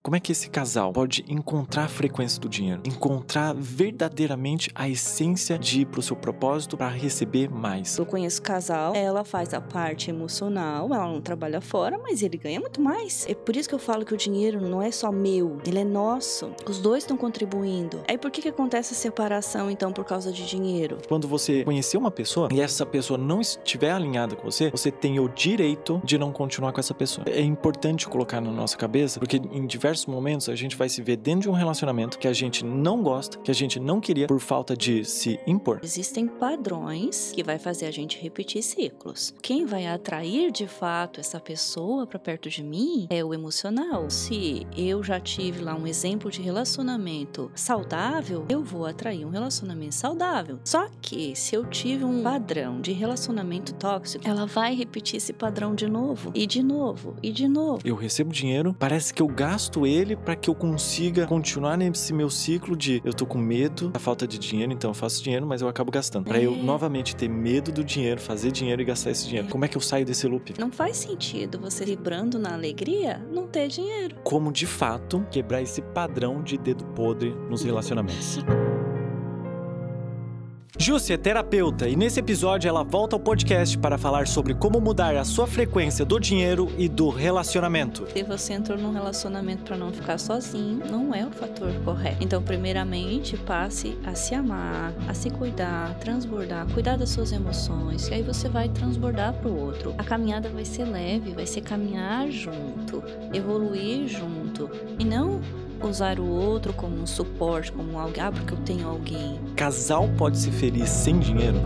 Como é que esse casal pode encontrar a frequência do dinheiro? Encontrar verdadeiramente a essência de ir pro seu propósito para receber mais. Eu conheço casal, ela faz a parte emocional, ela não trabalha fora, mas ele ganha muito mais. É por isso que eu falo que o dinheiro não é só meu, ele é nosso. Os dois estão contribuindo. Aí por que acontece a separação, então, por causa de dinheiro? Quando você conhecer uma pessoa e essa pessoa não estiver alinhada com você, você tem o direito de não continuar com essa pessoa. É importante colocar na nossa cabeça, porque em diversos momentos a gente vai se ver dentro de um relacionamento que a gente não gosta, que a gente não queria por falta de se impor. Existem padrões que vai fazer a gente repetir ciclos. Quem vai atrair de fato essa pessoa para perto de mim é o emocional. Se eu já tive lá um exemplo de relacionamento saudável, eu vou atrair um relacionamento saudável. Só que se eu tive um padrão de relacionamento tóxico, ela vai repetir esse padrão de novo, e de novo, e de novo. Eu recebo dinheiro, parece que eu gasto ele para que eu consiga continuar nesse meu ciclo de eu tô com medo da falta de dinheiro, então eu faço dinheiro, mas eu acabo gastando. Para eu novamente ter medo do dinheiro, fazer dinheiro e gastar esse dinheiro. Como é que eu saio desse loop? Não faz sentido você vibrando na alegria não ter dinheiro. Como de fato quebrar esse padrão de dedo podre nos relacionamentos. Jussi é terapeuta e nesse episódio ela volta ao podcast para falar sobre como mudar a sua frequência do dinheiro e do relacionamento. Se você entrou num relacionamento para não ficar sozinho, não é o fator correto. Então, primeiramente, passe a se amar, a se cuidar, transbordar, cuidar das suas emoções, e aí você vai transbordar para o outro. A caminhada vai ser leve, vai ser caminhar junto, evoluir junto, e não usar o outro como um suporte, como alguém, porque eu tenho alguém. Casal pode ser feliz sem dinheiro?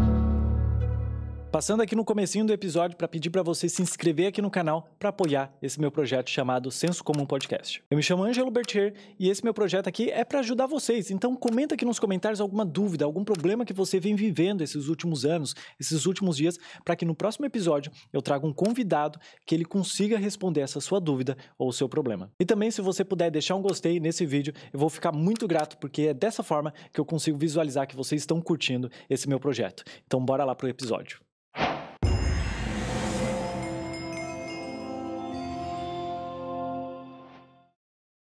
Passando aqui no comecinho do episódio para pedir para você se inscrever aqui no canal para apoiar esse meu projeto chamado Senso Comum Podcast. Eu me chamo Ângelo Bertier e esse meu projeto aqui é para ajudar vocês. Então comenta aqui nos comentários alguma dúvida, algum problema que você vem vivendo esses últimos anos, esses últimos dias, para que no próximo episódio eu traga um convidado que ele consiga responder essa sua dúvida ou o seu problema. E também se você puder deixar um gostei nesse vídeo, eu vou ficar muito grato porque é dessa forma que eu consigo visualizar que vocês estão curtindo esse meu projeto. Então bora lá pro episódio.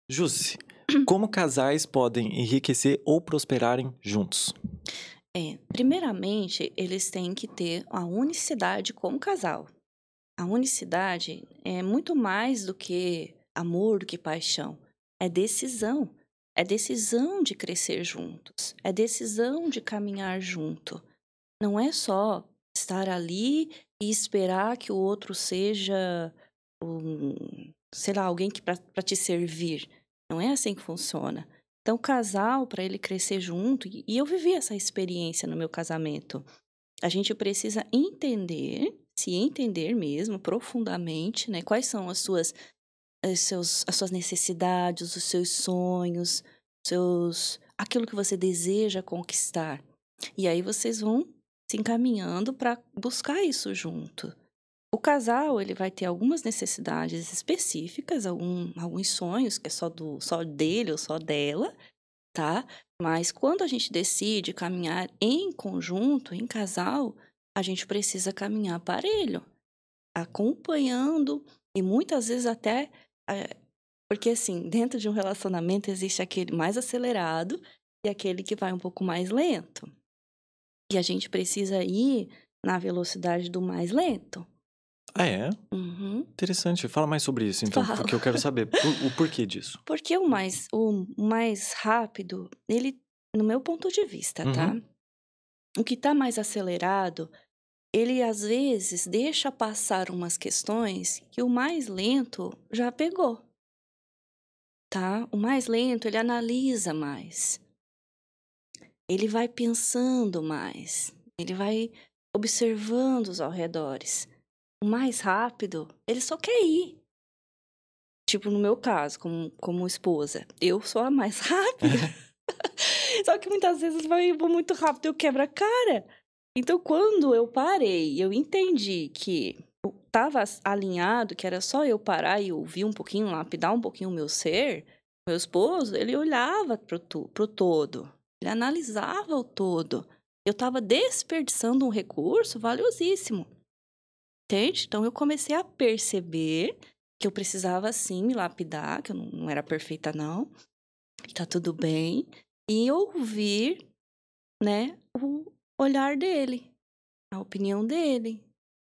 Jussi, como casais podem enriquecer ou prosperarem juntos? Primeiramente, eles têm que ter a unicidade como casal. A unicidade é muito mais do que amor, do que paixão. É decisão. É decisão de crescer juntos. É decisão de caminhar junto. Não é só estar ali e esperar que o outro seja sei lá, alguém que para te servir. Não é assim que funciona. Então, o casal, para ele crescer junto, e eu vivi essa experiência no meu casamento, a gente precisa entender, se entender mesmo profundamente, né? Quais são as suas necessidades, os seus sonhos, aquilo que você deseja conquistar. E aí vocês vão se encaminhando para buscar isso junto. O casal, ele vai ter algumas necessidades específicas, alguns sonhos que é só dele ou só dela, tá? Mas quando a gente decide caminhar em conjunto, em casal, a gente precisa caminhar parelho, acompanhando e muitas vezes até... porque assim, dentro de um relacionamento existe aquele mais acelerado e aquele que vai um pouco mais lento. E a gente precisa ir na velocidade do mais lento. Ah, é? Uhum. Interessante. Fala mais sobre isso, então, porque eu quero saber o porquê disso. Porque o mais rápido, ele, no meu ponto de vista, tá? O que tá mais acelerado, ele às vezes deixa passar umas questões que o mais lento já pegou, tá? O mais lento, ele analisa mais. Ele vai pensando mais. Ele vai observando os arredores. O mais rápido, ele só quer ir. Tipo, no meu caso, como esposa, eu sou a mais rápida. Só que muitas vezes eu vou muito rápido e eu quebro a cara. Então, quando eu parei, eu entendi que estava alinhado, que era só eu parar e ouvir um pouquinho, lapidar um pouquinho o meu ser, meu esposo, ele olhava pro todo. Ele analisava o todo. Eu estava desperdiçando um recurso valiosíssimo. Entende? Então, eu comecei a perceber que eu precisava, sim, me lapidar, que eu não era perfeita, não. E tá tudo bem. E ouvir, né, o olhar dele, a opinião dele,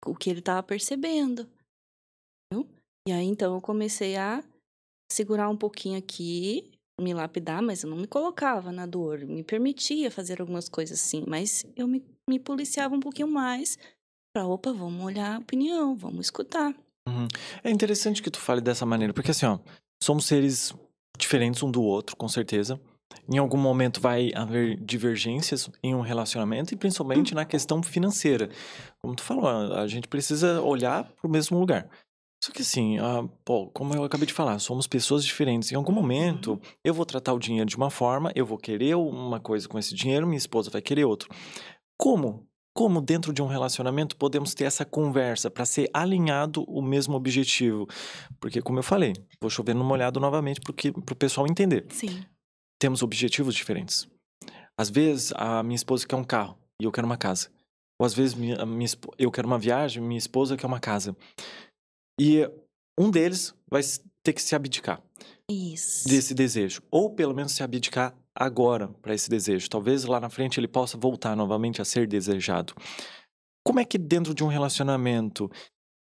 o que ele estava percebendo, viu? E aí, então, eu comecei a segurar um pouquinho aqui, me lapidar, mas eu não me colocava na dor. Me permitia fazer algumas coisas sim, mas eu me policiava um pouquinho mais pra, opa, vamos olhar a opinião, vamos escutar. Uhum. É interessante que tu fale dessa maneira, porque assim, ó, somos seres diferentes um do outro, com certeza. Em algum momento vai haver divergências em um relacionamento e principalmente na questão financeira. Como tu falou, a gente precisa olhar para o mesmo lugar. Só que assim, pô, como eu acabei de falar, somos pessoas diferentes. Em algum momento, eu vou tratar o dinheiro de uma forma, eu vou querer uma coisa com esse dinheiro, minha esposa vai querer outro. Como? Como dentro de um relacionamento podemos ter essa conversa para ser alinhado o mesmo objetivo? Porque, como eu falei, vou chover no molhado novamente para o pessoal entender. Sim. Temos objetivos diferentes. Às vezes, a minha esposa quer um carro e eu quero uma casa. Ou às vezes, eu quero uma viagem e minha esposa quer uma casa. E um deles vai ter que se abdicar Isso. desse desejo. Ou pelo menos se abdicar agora para esse desejo. Talvez lá na frente ele possa voltar novamente a ser desejado. Como é que dentro de um relacionamento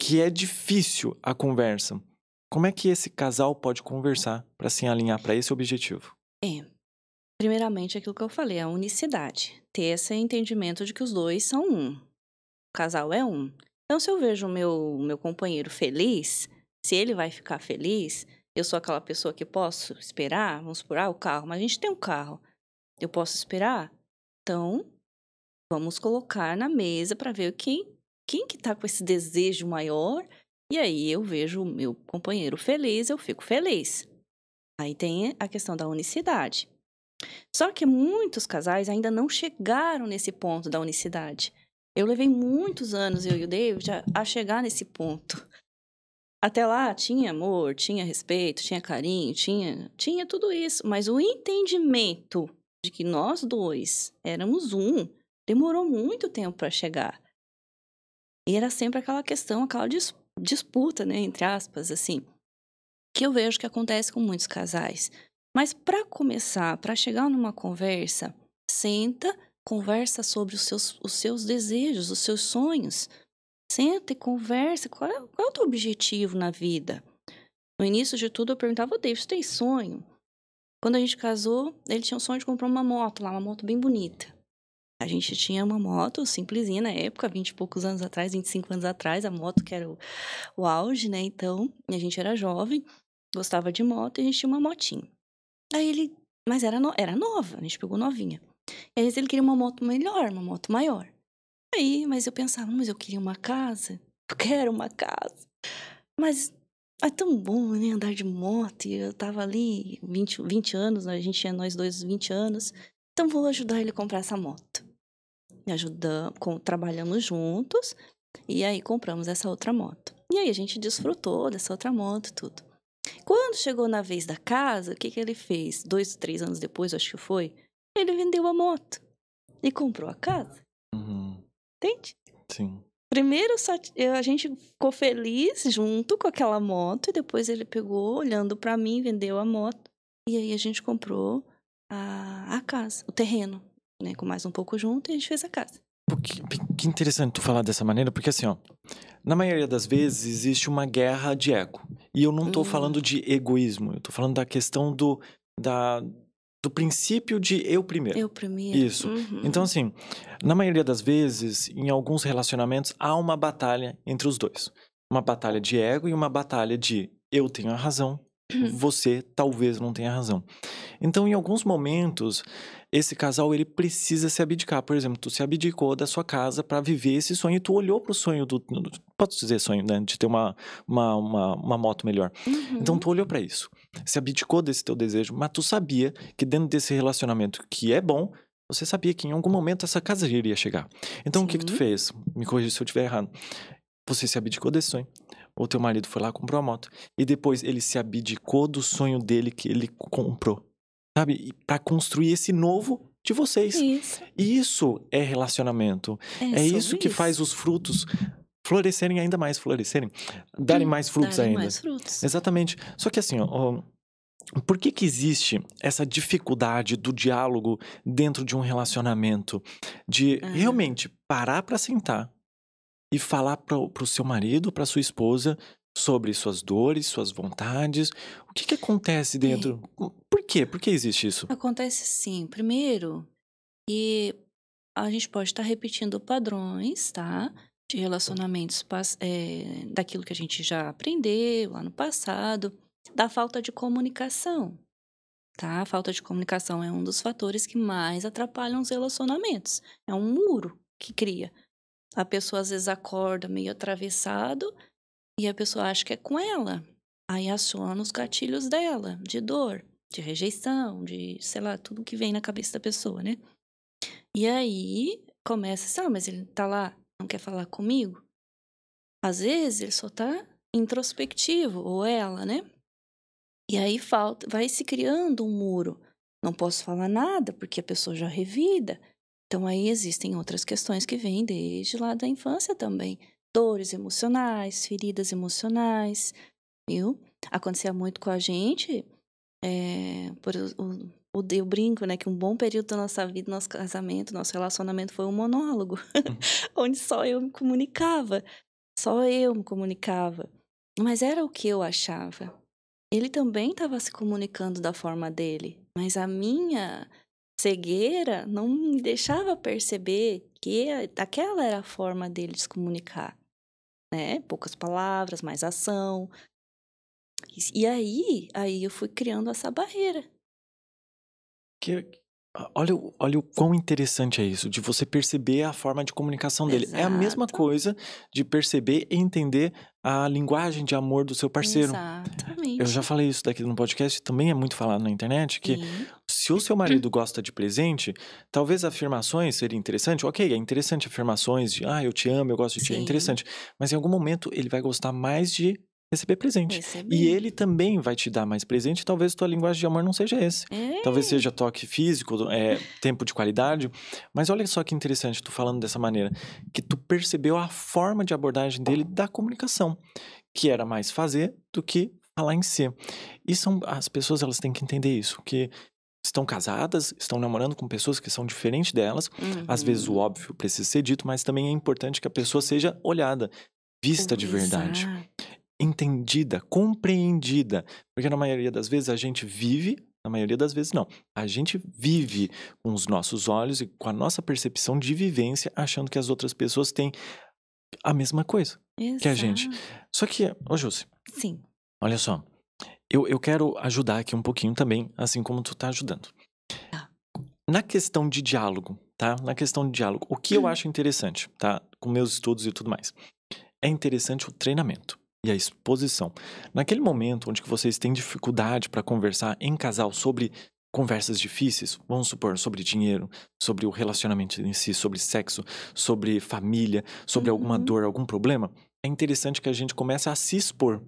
que é difícil a conversa, como é que esse casal pode conversar para se alinhar para esse objetivo? Primeiramente, aquilo que eu falei, a unicidade. Ter esse entendimento de que os dois são um. O casal é um. Então, se eu vejo o meu companheiro feliz, se ele vai ficar feliz, eu sou aquela pessoa que posso esperar, vamos supor, o carro, mas a gente tem um carro, eu posso esperar? Então, vamos colocar na mesa para ver quem que tá com esse desejo maior, e aí eu vejo o meu companheiro feliz, eu fico feliz. Aí tem a questão da unicidade. Só que muitos casais ainda não chegaram nesse ponto da unicidade. Eu levei muitos anos, eu e o David, a chegar nesse ponto. Até lá tinha amor, tinha respeito, tinha carinho, tinha tudo isso. Mas o entendimento de que nós dois éramos um demorou muito tempo para chegar. E era sempre aquela questão, aquela disputa, né, entre aspas, assim, que eu vejo que acontece com muitos casais. Mas para começar, para chegar numa conversa, senta, conversa sobre os seus desejos, os seus sonhos. Senta e conversa. Qual é o teu objetivo na vida? No início de tudo, eu perguntava, ô David, você tem sonho? Quando a gente casou, ele tinha o sonho de comprar uma moto lá, uma moto bem bonita. A gente tinha uma moto simplesinha na época, 20 e poucos anos atrás, 25 anos atrás, a moto que era o auge, né? Então, a gente era jovem, gostava de moto e a gente tinha uma motinha. Aí ele, mas era nova, a gente pegou novinha. E aí ele queria uma moto melhor, uma moto maior. Aí, mas eu pensava, mas eu queria uma casa, eu quero uma casa. Mas é tão bom, né, andar de moto, e eu tava ali, 20 anos, a gente tinha nós dois 20 anos, então vou ajudar ele a comprar essa moto. Me ajudamos, trabalhamos juntos, e aí compramos essa outra moto. E aí a gente desfrutou dessa outra moto, tudo. Quando chegou na vez da casa, o que ele fez? 2, 3 anos depois, acho que foi, ele vendeu a moto e comprou a casa. Uhum. Entende? Sim. Primeiro a gente ficou feliz junto com aquela moto, e depois ele pegou, olhando pra mim, vendeu a moto. E aí a gente comprou a casa, o terreno, né? Com mais um pouco junto, e a gente fez a casa. Que interessante tu falar dessa maneira, porque assim, ó, na maioria das vezes existe uma guerra de ego. E eu não tô falando de egoísmo, eu tô falando da questão do princípio de eu primeiro. Eu primeiro. Isso. Então, assim, na maioria das vezes, em alguns relacionamentos, há uma batalha entre os dois. Uma batalha de ego e uma batalha de eu tenho a razão, você talvez não tenha razão. Então, em alguns momentos, esse casal ele precisa se abdicar. Por exemplo, tu se abdicou da sua casa para viver esse sonho e tu olhou pro sonho posso dizer sonho, né? De ter uma moto melhor. Então, tu olhou para isso. Se abdicou desse teu desejo, mas tu sabia que dentro desse relacionamento que é bom, você sabia que em algum momento essa casa iria chegar. Então, o que tu fez? Me corrija se eu estiver errado. Você se abdicou desse sonho. O teu marido foi lá, comprou a moto. E depois ele se abdicou do sonho dele que ele comprou. Sabe? Para construir esse novo de vocês. Isso. Isso é relacionamento. É isso que faz os frutos florescerem ainda mais, darem mais frutos darem ainda. mais frutos. Exatamente. Só que assim, ó, por que existe essa dificuldade do diálogo dentro de um relacionamento? De realmente parar para sentar e falar pro seu marido, pra sua esposa, sobre suas dores, suas vontades. O que acontece dentro? Por quê? Por que existe isso? Acontece assim, primeiro, que a gente pode estar repetindo padrões, tá? De relacionamentos daquilo que a gente já aprendeu lá no passado, da falta de comunicação, tá? A falta de comunicação é um dos fatores que mais atrapalham os relacionamentos. É um muro que cria. A pessoa às vezes acorda meio atravessado e a pessoa acha que é com ela. Aí aciona os gatilhos dela, de dor, de rejeição, de, sei lá, tudo que vem na cabeça da pessoa, né? E aí começa assim, mas ele tá lá, não quer falar comigo? Às vezes ele só tá introspectivo, ou ela, né? E aí vai se criando um muro. Não posso falar nada porque a pessoa já revida. Então aí existem outras questões que vêm desde lá da infância também. Dores emocionais, feridas emocionais, viu? Acontecia muito com a gente, eu brinco, né, que um bom período da nossa vida, nosso casamento, nosso relacionamento foi um monólogo, onde só eu me comunicava, mas era o que eu achava. Ele também estava se comunicando da forma dele, mas a minha cegueira não me deixava perceber que aquela era a forma dele de se comunicar, né? Poucas palavras, mais ação. E aí eu fui criando essa barreira. Olha o quão interessante é isso, de você perceber a forma de comunicação dele. É a mesma Exato. coisa de perceber e entender a linguagem de amor do seu parceiro. Exatamente. Eu já falei isso daqui no podcast, também é muito falado na internet, que se o seu marido gosta de presente, talvez afirmações seria interessante. Ok, é interessante afirmações de, eu te amo, eu gosto de ti, é interessante. Mas em algum momento ele vai gostar mais de receber presente. E ele também vai te dar mais presente, talvez tua linguagem de amor não seja esse. Talvez seja toque físico, tempo de qualidade. Mas olha só que interessante tu falando dessa maneira, que tu percebeu a forma de abordagem dele da comunicação, que era mais fazer do que falar em si. E as pessoas, elas têm que entender isso, que estão casadas, estão namorando com pessoas que são diferentes delas. Às vezes o óbvio precisa ser dito, mas também é importante que a pessoa seja olhada, vista de verdade. Entendida, compreendida. Porque na maioria das vezes a gente vive, na maioria das vezes não. A gente vive com os nossos olhos e com a nossa percepção de vivência, achando que as outras pessoas têm a mesma coisa que a gente. Só que, Jussi. Sim. Olha só. Eu quero ajudar aqui um pouquinho também, assim como tu tá ajudando. Na questão de diálogo, tá? Na questão de diálogo, o que eu acho interessante, tá? Com meus estudos e tudo mais. É interessante o treinamento e a exposição. Naquele momento onde que vocês têm dificuldade para conversar em casal sobre conversas difíceis, vamos supor, sobre dinheiro, sobre o relacionamento em si, sobre sexo, sobre família, sobre alguma dor, algum problema, é interessante que a gente comece a se expor,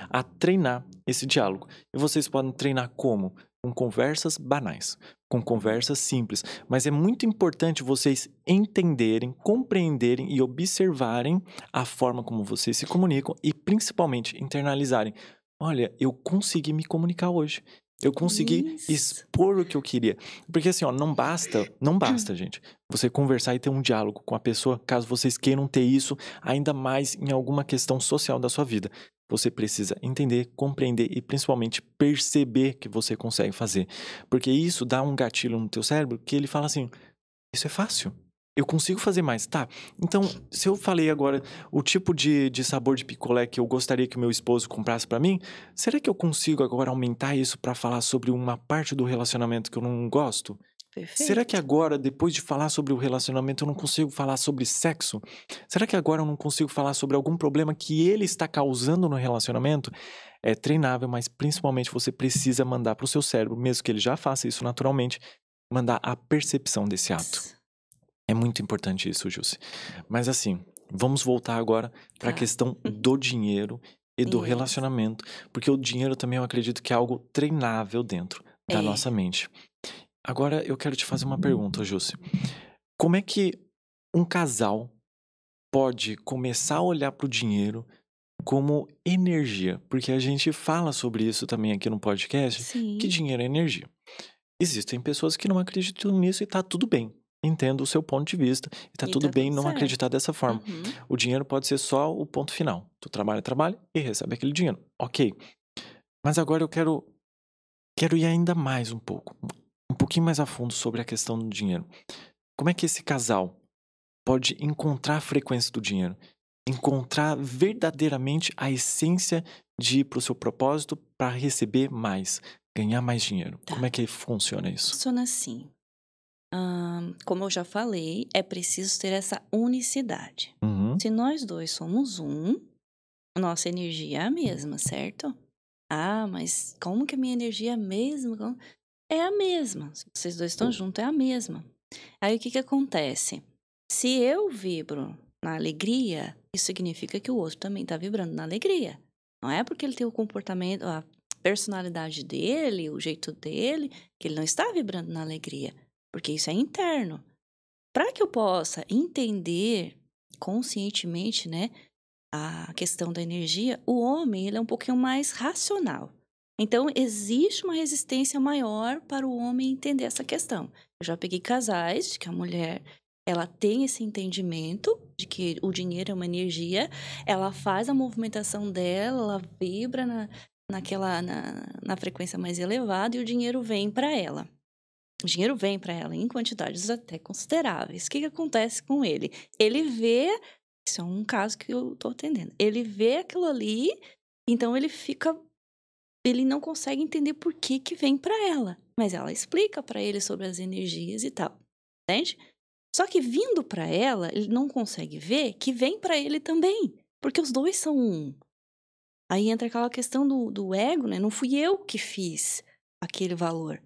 a treinar esse diálogo. E vocês podem treinar como? Com conversas banais, com conversas simples. Mas é muito importante vocês entenderem, compreenderem e observarem a forma como vocês se comunicam e principalmente internalizarem. Olha, eu consegui me comunicar hoje. Eu consegui expor o que eu queria. Porque assim, não basta, gente, você conversar e ter um diálogo com a pessoa, caso vocês queiram ter isso ainda mais em alguma questão social da sua vida. Você precisa entender, compreender e principalmente perceber que você consegue fazer. Porque isso dá um gatilho no teu cérebro que ele fala assim, isso é fácil. Eu consigo fazer mais, tá? Então, se eu falei agora o tipo de sabor de picolé que eu gostaria que o meu esposo comprasse pra mim, será que eu consigo agora aumentar isso pra falar sobre uma parte do relacionamento que eu não gosto? Perfeito. Será que agora, depois de falar sobre o relacionamento, eu não consigo falar sobre sexo? Será que agora eu não consigo falar sobre algum problema que ele está causando no relacionamento? É treinável, mas principalmente você precisa mandar pro seu cérebro, mesmo que ele já faça isso naturalmente, mandar a percepção desse ato. É muito importante isso, Jussi. Mas assim, vamos voltar agora para a questão do dinheiro e do relacionamento. Porque o dinheiro também eu acredito que é algo treinável dentro da nossa mente. Agora eu quero te fazer uma pergunta, Jussi. Como é que um casal pode começar a olhar para o dinheiro como energia? Porque a gente fala sobre isso também aqui no podcast, que Sim, dinheiro é energia. Existem pessoas que não acreditam nisso e tá tudo bem. Entendo o seu ponto de vista e tá e tudo tá bem tudo não acreditar certo. dessa forma. Uhum. O dinheiro pode ser só o ponto final. Tu trabalha e recebe aquele dinheiro. Ok. Mas agora eu quero ir ainda mais um pouco. Um pouquinho mais a fundo sobre a questão do dinheiro. Como é que esse casal pode encontrar a frequência do dinheiro? Encontrar verdadeiramente a essência de ir para o seu propósito para receber mais, ganhar mais dinheiro. Como Tá. é que funciona isso? Funciona assim. Como eu já falei, é preciso ter essa unicidade. Uhum. Se nós dois somos um, nossa energia é a mesma, certo? Ah, mas como que a minha energia é a mesma? É a mesma. Se vocês dois estão juntos, é a mesma. Aí o que que acontece? Se eu vibro na alegria, isso significa que o outro também está vibrando na alegria. Não é porque ele tem o comportamento, a personalidade dele, o jeito dele, que ele não está vibrando na alegria. Porque isso é interno. Para que eu possa entender conscientemente, né, a questão da energia, o homem ele é um pouquinho mais racional. Então, existe uma resistência maior para o homem entender essa questão. Eu já peguei casais de que a mulher ela tem esse entendimento de que o dinheiro é uma energia, ela faz a movimentação dela, ela vibra na frequência mais elevada e o dinheiro vem para ela. O dinheiro vem para ela em quantidades até consideráveis. O que que acontece com ele? Ele vê, isso é um caso que eu tô atendendo. Ele vê aquilo ali, então ele não consegue entender por que que vem para ela, mas ela explica para ele sobre as energias e tal, entende? Só que vindo para ela, ele não consegue ver que vem para ele também, porque os dois são um. Aí entra aquela questão do ego, né? Não fui eu que fiz aquele valor.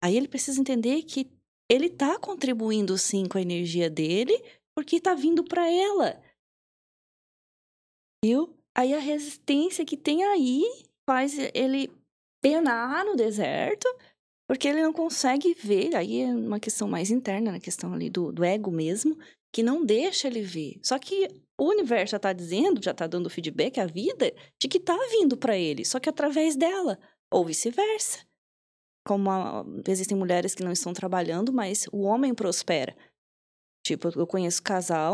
Aí ele precisa entender que ele tá contribuindo sim com a energia dele, porque tá vindo para ela, viu? Aí a resistência que tem aí faz ele penar no deserto, porque ele não consegue ver. Aí é uma questão mais interna, na questão ali do ego mesmo, que não deixa ele ver. Só que o universo já tá dizendo, já tá dando feedback à vida de que tá vindo para ele, só que através dela, ou vice-versa. Existem mulheres que não estão trabalhando, mas o homem prospera. Tipo, eu conheço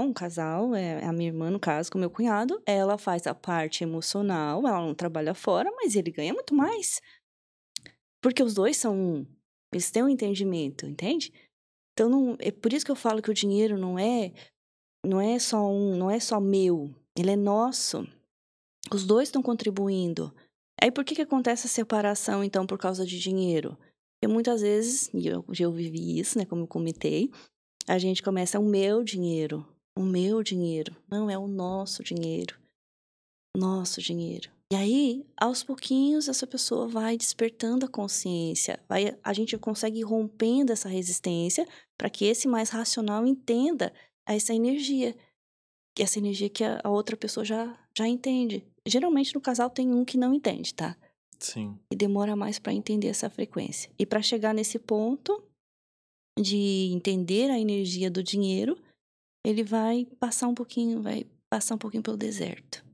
um casal, é a minha irmã, no caso, com o meu cunhado. Ela faz a parte emocional, ela não trabalha fora, mas ele ganha muito mais. Porque os dois são um. Eles têm um entendimento, entende? Então, é por isso que eu falo que o dinheiro não é só meu, ele é nosso. Os dois estão contribuindo. Aí por que que acontece a separação, então, por causa de dinheiro? Porque muitas vezes, e eu vivi isso, né, como eu comentei, a gente começa, é o meu dinheiro. Não, é o nosso dinheiro. E aí, aos pouquinhos, essa pessoa vai despertando a consciência, a gente consegue ir rompendo essa resistência para que esse mais racional entenda essa energia que a outra pessoa já entende. Geralmente no casal tem um que não entende, tá? Sim. E demora mais para entender essa frequência. E para chegar nesse ponto de entender a energia do dinheiro, ele vai passar um pouquinho pelo deserto.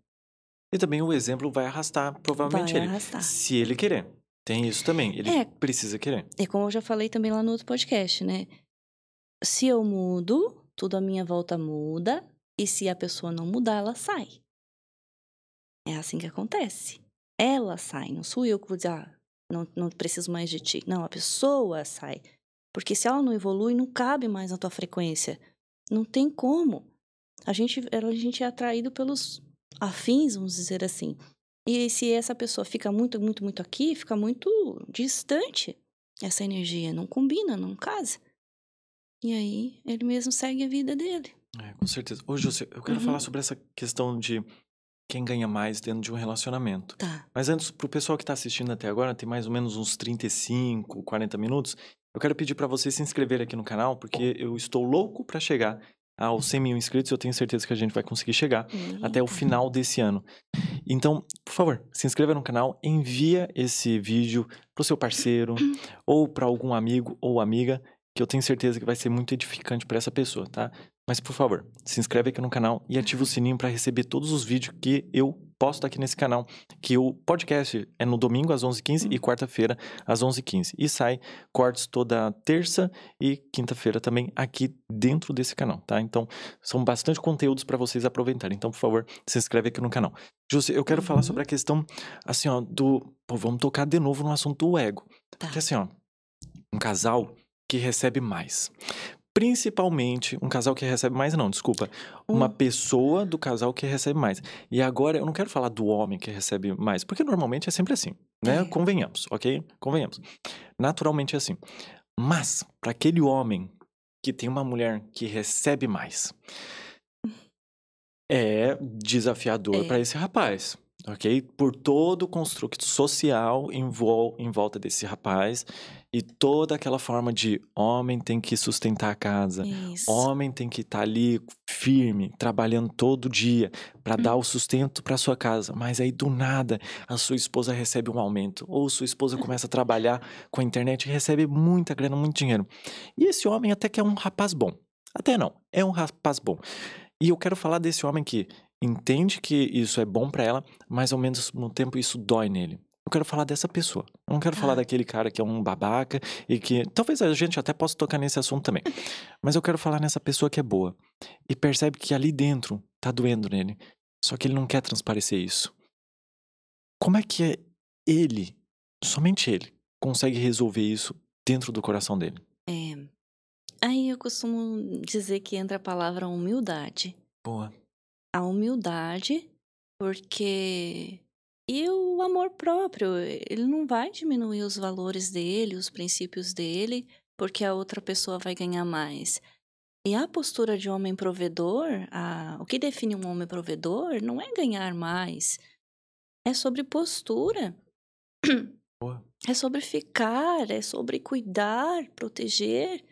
E também o exemplo vai arrastar Vai provavelmente ele, arrastar. se ele querer. Tem isso também, ele É, precisa querer. é como eu já falei também lá no outro podcast, né? Se eu mudo, tudo à minha volta muda, e se a pessoa não mudar, ela sai. É assim que acontece. Ela sai, não sou eu que vou dizer, não preciso mais de ti. Não, a pessoa sai. Porque se ela não evolui, não cabe mais na tua frequência. Não tem como. A gente é atraído pelos afins, vamos dizer assim. E se essa pessoa fica muito, muito, muito aqui, fica muito distante, essa energia não combina, não casa. E aí, ele mesmo segue a vida dele. É, com certeza. Ô, José, eu quero falar sobre essa questão de quem ganha mais dentro de um relacionamento. Tá. Mas antes, pro pessoal que tá assistindo até agora, tem mais ou menos uns 35, 40 minutos, eu quero pedir para você se inscrever aqui no canal, porque eu estou louco para chegar aos 100 mil inscritos. Eu tenho certeza que a gente vai conseguir chegar até o final desse ano. Então, por favor, se inscreva no canal, envia esse vídeo pro seu parceiro ou para algum amigo ou amiga, que eu tenho certeza que vai ser muito edificante para essa pessoa, tá? Mas, por favor, se inscreve aqui no canal e ativa o sininho para receber todos os vídeos que eu posto aqui nesse canal. Que o podcast é no domingo às 11h15 e quarta-feira às 11h15. E sai cortes toda terça e quinta-feira também aqui dentro desse canal, tá? Então, são bastante conteúdos para vocês aproveitarem. Então, por favor, se inscreve aqui no canal. Jússi, eu quero falar sobre a questão, assim, ó, vamos tocar de novo no assunto do ego. Tá. Que assim, ó, um casal que recebe mais. Principalmente um casal que recebe mais, não, desculpa. Uma pessoa do casal que recebe mais. E agora, eu não quero falar do homem que recebe mais, porque normalmente é sempre assim, né? Convenhamos, ok? Convenhamos. Naturalmente é assim. Mas, para aquele homem que tem uma mulher que recebe mais, é desafiador para esse rapaz, ok? Por todo o construto social em volta desse rapaz e toda aquela forma de homem tem que sustentar a casa, homem tem que estar ali firme, trabalhando todo dia para dar o sustento para sua casa, mas aí do nada a sua esposa recebe um aumento ou sua esposa começa a trabalhar com a internet e recebe muita grana, muito dinheiro. E esse homem até que é um rapaz bom. Até não, é um rapaz bom. E eu quero falar desse homem que entende que isso é bom pra ela, mas ao mesmo tempo isso dói nele. Eu quero falar dessa pessoa. Eu não quero falar daquele cara que é um babaca e que... Talvez a gente até possa tocar nesse assunto também. Mas eu quero falar nessa pessoa que é boa. E percebe que ali dentro tá doendo nele. Só que ele não quer transparecer isso. Como é que ele, somente ele, consegue resolver isso dentro do coração dele? Aí eu costumo dizer que entra a palavra humildade. Boa. A humildade, porque... E o amor próprio, ele não vai diminuir os valores dele, os princípios dele, porque a outra pessoa vai ganhar mais. E a postura de homem provedor, o que define um homem provedor não é ganhar mais, é sobre postura. Boa. É sobre ficar, é sobre cuidar, proteger.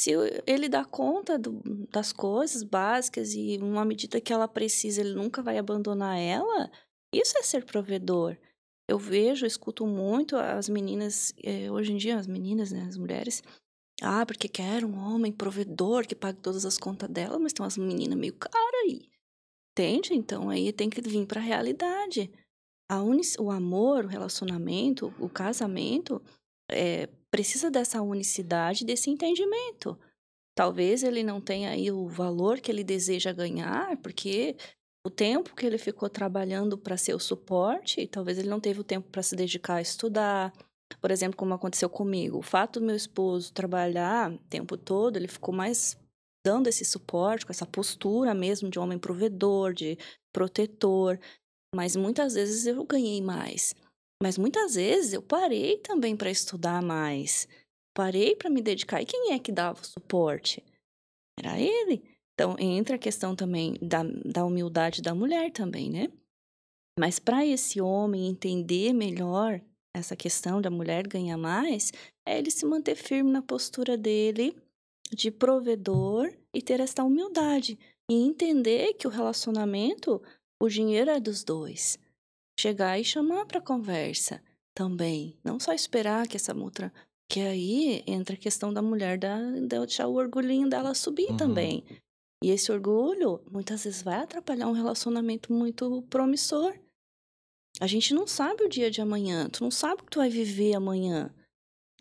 Se ele dá conta das coisas básicas e uma medida que ela precisa, ele nunca vai abandonar ela, isso é ser provedor. Eu vejo, escuto muito as meninas, hoje em dia as meninas, né, as mulheres, porque quer um homem provedor que pague todas as contas dela, mas tem umas meninas meio caras aí, entende? Então aí tem que vir para a realidade. O amor, o relacionamento, o casamento, precisa dessa unicidade, desse entendimento. Talvez ele não tenha aí o valor que ele deseja ganhar, porque o tempo que ele ficou trabalhando para ser o suporte, talvez ele não teve o tempo para se dedicar a estudar. Por exemplo, como aconteceu comigo. O fato do meu esposo trabalhar o tempo todo, ele ficou mais dando esse suporte, com essa postura mesmo de homem provedor, de protetor. Mas muitas vezes eu ganhei mais. Mas muitas vezes eu parei também para estudar mais. Parei para me dedicar. E quem é que dava o suporte? Era ele. Então, entra a questão também da humildade da mulher também, né? Mas para esse homem entender melhor essa questão da mulher ganhar mais, é ele se manter firme na postura dele de provedor e ter essa humildade. E entender que o relacionamento, o dinheiro é dos dois. Chegar e chamar para conversa também. Não só esperar que essa outra... Que aí entra a questão da mulher deixar o orgulhinho dela subir também. E esse orgulho, muitas vezes, vai atrapalhar um relacionamento muito promissor. A gente não sabe o dia de amanhã. Tu não sabe o que tu vai viver amanhã.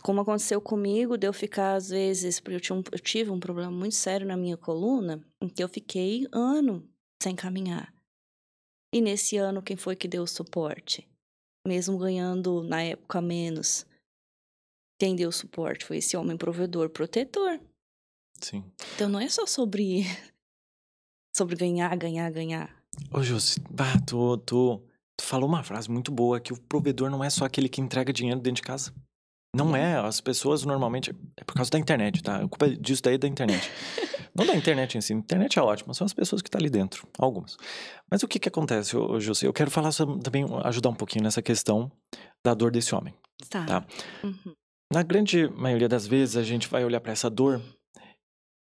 Como aconteceu comigo, de eu ficar, às vezes... Eu tive um problema muito sério na minha coluna, em que eu fiquei ano sem caminhar. E nesse ano, quem foi que deu o suporte? Mesmo ganhando, na época, menos. Quem deu suporte foi esse homem provedor, protetor. Sim. Então não é só sobre ganhar, ganhar, ganhar. Ô, Jússi, tu falou uma frase muito boa, que o provedor não é só aquele que entrega dinheiro dentro de casa. Não é, as pessoas normalmente... É por causa da internet, tá? A culpa disso daí é da internet. Não da internet em si, a internet é ótima, são as pessoas que estão ali dentro, algumas. Mas o que acontece, Jússi? Eu quero falar também, ajudar um pouquinho nessa questão da dor desse homem. Tá? Na grande maioria das vezes, a gente vai olhar pra essa dor,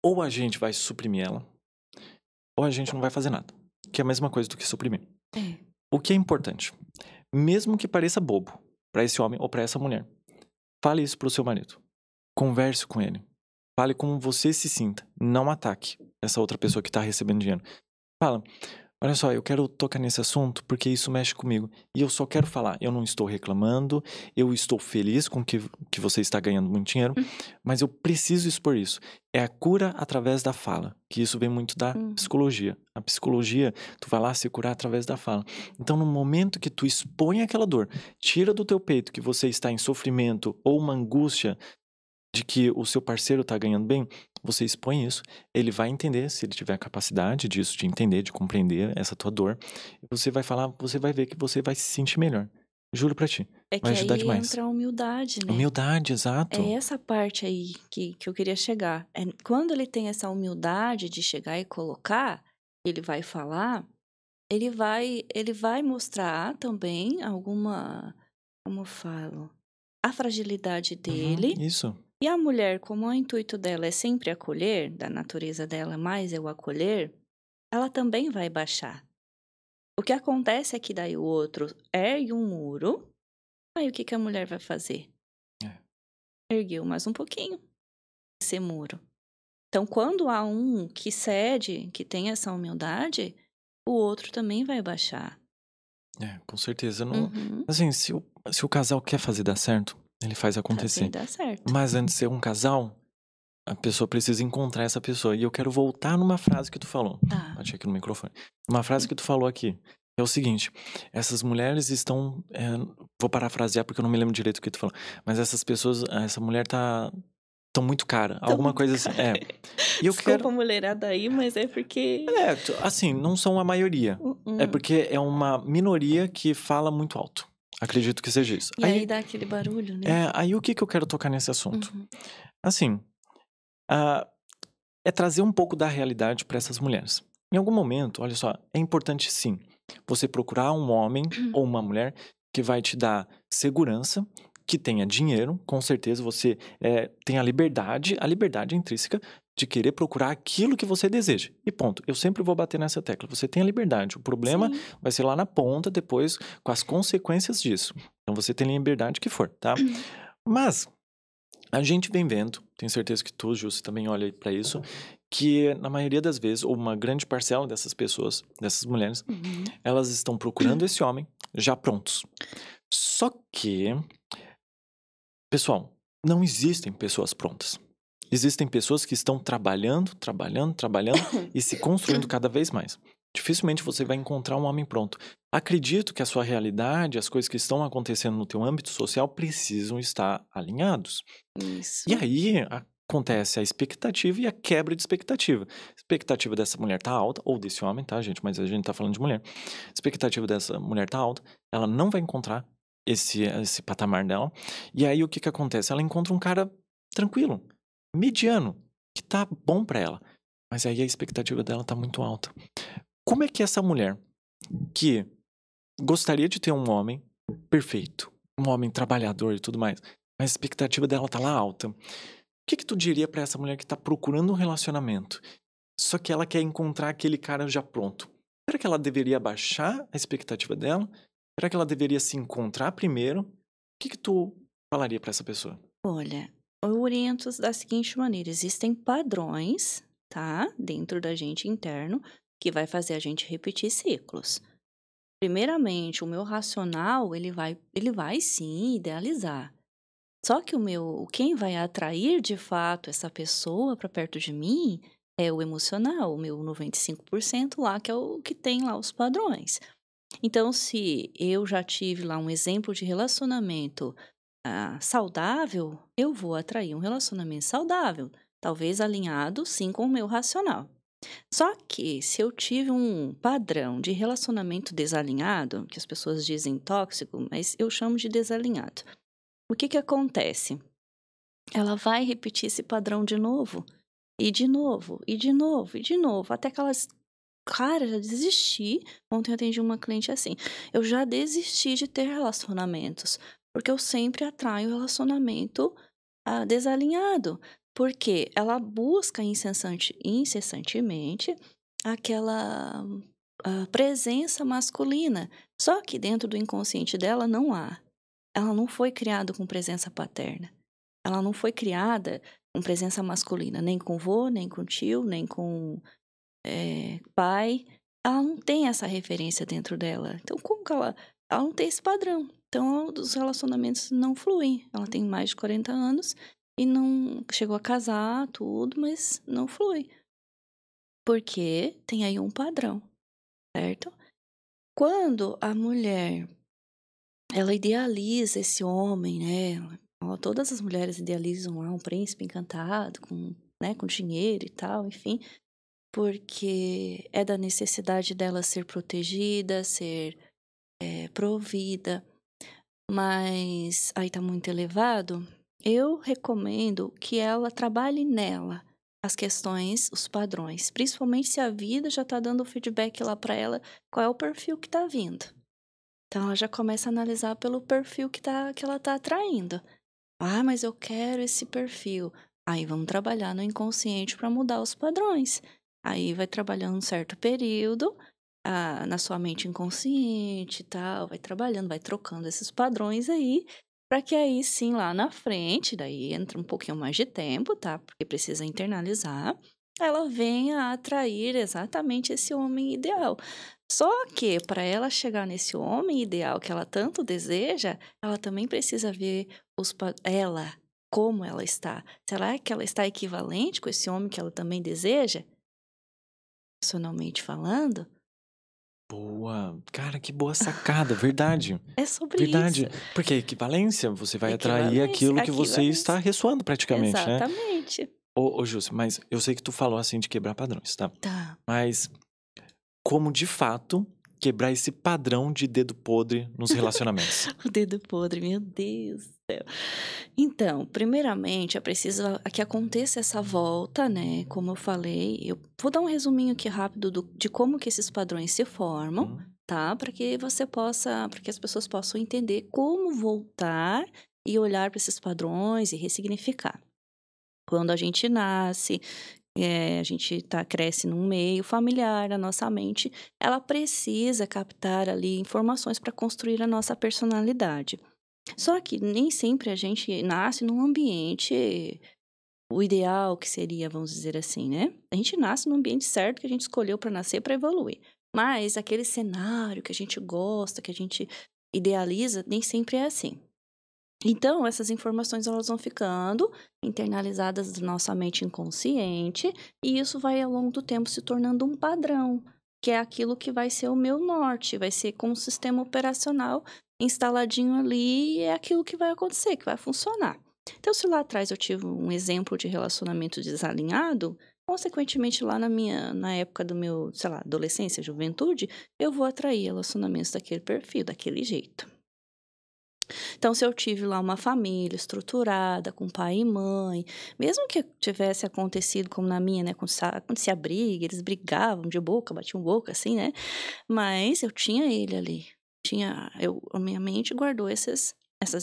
ou a gente vai suprimir ela, ou a gente não vai fazer nada. Que é a mesma coisa do que suprimir. O que é importante? Mesmo que pareça bobo pra esse homem ou pra essa mulher, fale isso pro seu marido. Converse com ele. Fale como você se sinta. Não ataque. essa outra pessoa que tá recebendo dinheiro. Fala, olha só, eu quero tocar nesse assunto porque isso mexe comigo. E eu só quero falar, eu não estou reclamando, eu estou feliz com que você está ganhando muito dinheiro, mas eu preciso expor isso. É a cura através da fala, que isso vem muito da psicologia. A psicologia, tu vai lá se curar através da fala. Então, no momento que tu expõe aquela dor, tira do teu peito que você está em sofrimento ou uma angústia de que o seu parceiro está ganhando bem, você expõe isso, ele vai entender, se ele tiver a capacidade disso, de entender, de compreender essa tua dor, e você vai falar, você vai ver que você vai se sentir melhor. Juro pra ti. É Vai que ajudar aí demais. entra a humildade, né? Humildade, exato. É essa parte aí que eu queria chegar. Quando ele tem essa humildade de chegar e colocar, ele vai falar, ele vai mostrar também alguma, como eu falo, a fragilidade dele. Isso. E a mulher, como o intuito dela é sempre acolher, da natureza dela mais é o acolher, ela também vai baixar. O que acontece é que daí o outro ergue um muro, aí o que a mulher vai fazer? Ergueu mais um pouquinho esse muro. Então, quando há um que cede, que tem essa humildade, o outro também vai baixar. Com certeza. Não, Uhum. assim, se o casal quer fazer dar certo, ele faz acontecer. Fazer dar certo. Mas antes de ser um casal, a pessoa precisa encontrar essa pessoa. E eu quero voltar numa frase que tu falou. Tá. Bati aqui no microfone. Uma frase que tu falou aqui. É o seguinte, essas mulheres estão... vou parafrasear porque eu não me lembro direito o que tu falou. Mas essas pessoas, essa mulher tá... tão muito cara. Tão Alguma muito coisa assim. cara. E eu Desculpa, quero... mulherada aí, mas é porque... assim, não são a maioria. É porque é uma minoria que fala muito alto. Acredito que seja isso. E aí dá aquele barulho, né? Aí o que eu quero tocar nesse assunto? Uhum. Assim, é trazer um pouco da realidade para essas mulheres. Em algum momento, olha só, é importante sim você procurar um homem ou uma mulher que vai te dar segurança, que tenha dinheiro, com certeza você tem a liberdade intrínseca de querer procurar aquilo que você deseja. E ponto. Eu sempre vou bater nessa tecla. Você tem a liberdade. O problema Sim. vai ser lá na ponta, depois, com as consequências disso. Então você tem a liberdade que for, tá? Mas a gente vem vendo, tenho certeza que tu, Ju, você também olha para isso, que na maioria das vezes, ou uma grande parcela dessas pessoas, dessas mulheres, elas estão procurando esse homem já prontos. Só que, pessoal, não existem pessoas prontas. Existem pessoas que estão trabalhando e se construindo cada vez mais. Dificilmente você vai encontrar um homem pronto. Acredito que a sua realidade, as coisas que estão acontecendo no teu âmbito social precisam estar alinhados. Isso. E aí acontece a expectativa e a quebra de expectativa. A expectativa dessa mulher tá alta, ou desse homem, tá, gente? Mas a gente tá falando de mulher. A expectativa dessa mulher tá alta, ela não vai encontrar esse patamar dela. E aí o que que acontece? Ela encontra um cara tranquilo, mediano, que tá bom pra ela. Mas aí a expectativa dela tá muito alta. Como é que essa mulher, que gostaria de ter um homem perfeito, um homem trabalhador e tudo mais, mas a expectativa dela tá lá alta. O que que tu diria pra essa mulher que tá procurando um relacionamento, só que ela quer encontrar aquele cara já pronto? Será que ela deveria baixar a expectativa dela? Será que ela deveria se encontrar primeiro? O que que tu falaria pra essa pessoa? Olha, eu oriento da seguinte maneira: existem padrões, tá? Dentro da gente interno, que vai fazer a gente repetir ciclos. Primeiramente, o meu racional, ele vai sim idealizar. Só que quem vai atrair de fato essa pessoa para perto de mim é o emocional, o meu 95% lá, que é o que tem lá os padrões. Então, se eu já tive lá um exemplo de relacionamento saudável, eu vou atrair um relacionamento saudável, talvez alinhado sim com o meu racional. Só que se eu tive um padrão de relacionamento desalinhado, que as pessoas dizem tóxico, mas eu chamo de desalinhado. O que que acontece? Ela vai repetir esse padrão de novo, e de novo, e de novo, e de novo, até que elas... Cara, já desisti. Ontem eu atendi uma cliente assim. Eu já desisti de ter relacionamentos, porque eu sempre atraio relacionamento desalinhado. Porque ela busca incessantemente aquela presença masculina. Só que dentro do inconsciente dela não há. Ela não foi criada com presença paterna. ela não foi criada com presença masculina, nem com vô, nem com tio, nem com pai. Ela não tem essa referência dentro dela. Então, como que ela não tem esse padrão? Então, os relacionamentos não fluem. Ela tem mais de 40 anos e não chegou a casar, tudo, mas não flui. Porque tem aí um padrão, certo? Quando a mulher, ela idealiza esse homem, né? Todas as mulheres idealizam lá um príncipe encantado, com dinheiro e tal, enfim. Porque é da necessidade dela ser protegida, ser provida. Mas aí tá muito elevado. Eu recomendo que ela trabalhe nela as questões, os padrões. Principalmente se a vida já tá dando feedback lá pra ela, qual é o perfil que tá vindo. Então, ela já começa a analisar pelo perfil que ela tá atraindo. Ah, mas eu quero esse perfil. Aí, vamos trabalhar no inconsciente para mudar os padrões. Aí, vai trabalhando um certo período na sua mente inconsciente e tal. Vai trabalhando, vai trocando esses padrões aí. Para que aí, sim, lá na frente, daí entra um pouquinho mais de tempo, tá? Porque precisa internalizar. Ela venha a atrair exatamente esse homem ideal. Só que, para ela chegar nesse homem ideal que ela tanto deseja, ela também precisa ver ela, como ela está. Será que ela está equivalente com esse homem que ela também deseja? Emocionalmente falando? Boa. Cara, que boa sacada. Verdade. É sobre isso. Verdade. Porque a equivalência, você vai atrair aquilo que você está ressoando praticamente, né? Exatamente. Ô, Júcia, mas eu sei que tu falou assim de quebrar padrões, tá? Tá. Mas como de fato quebrar esse padrão de dedo podre nos relacionamentos? O dedo podre, meu Deus do céu. Então, primeiramente, é preciso que aconteça essa volta, né? Como eu falei, eu vou dar um resuminho aqui rápido de como que esses padrões se formam, tá? Para que as pessoas possam entender como voltar e olhar para esses padrões e ressignificar. Quando a gente nasce, a gente cresce num meio familiar, a nossa mente, ela precisa captar ali informações para construir a nossa personalidade. Só que nem sempre a gente nasce num ambiente, o ideal que seria, vamos dizer assim, né? A gente nasce no ambiente certo que a gente escolheu para nascer, para evoluir. Mas aquele cenário que a gente gosta, que a gente idealiza, nem sempre é assim. Então, essas informações elas vão ficando internalizadas na nossa mente inconsciente e isso vai ao longo do tempo se tornando um padrão, que é aquilo que vai ser o meu norte, vai ser como um sistema operacional instaladinho ali e é aquilo que vai acontecer, que vai funcionar. Então, se lá atrás eu tive um exemplo de relacionamento desalinhado, consequentemente lá na época do meu, sei lá, adolescência, juventude, eu vou atrair relacionamentos daquele perfil, daquele jeito. Então, se eu tive lá uma família estruturada, com pai e mãe, mesmo que tivesse acontecido como na minha, né, acontecia briga, eles brigavam de boca, batiam boca, assim, né? Mas eu tinha ele ali. A minha mente guardou essas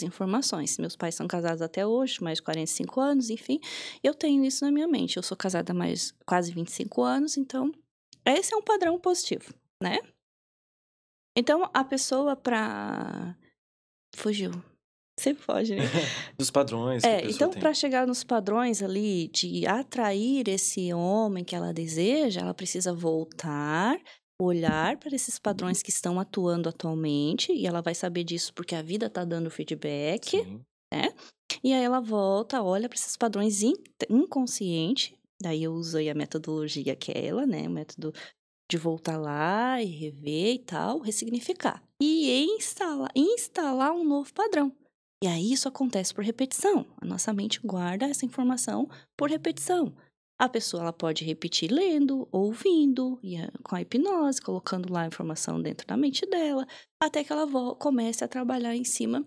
informações. Meus pais são casados até hoje, mais de 45 anos, enfim. Eu tenho isso na minha mente. Eu sou casada há mais quase 25 anos, então esse é um padrão positivo, né? Então, a pessoa fugiu. Sempre foge, né? Dos padrões que a pessoa então, tem. para chegar nos padrões ali de atrair esse homem que ela deseja, ela precisa voltar, olhar para esses padrões que estão atuando atualmente, e ela vai saber disso porque a vida tá dando feedback, Sim. né? E aí ela volta, olha para esses padrões inconsciente, daí eu uso aí a metodologia aquela, né? O método de voltar lá e rever e tal, ressignificar. E instalar um novo padrão. E aí isso acontece por repetição. A nossa mente guarda essa informação por repetição. A pessoa ela pode repetir lendo, ouvindo, com a hipnose, colocando lá a informação dentro da mente dela, até que ela comece a trabalhar em cima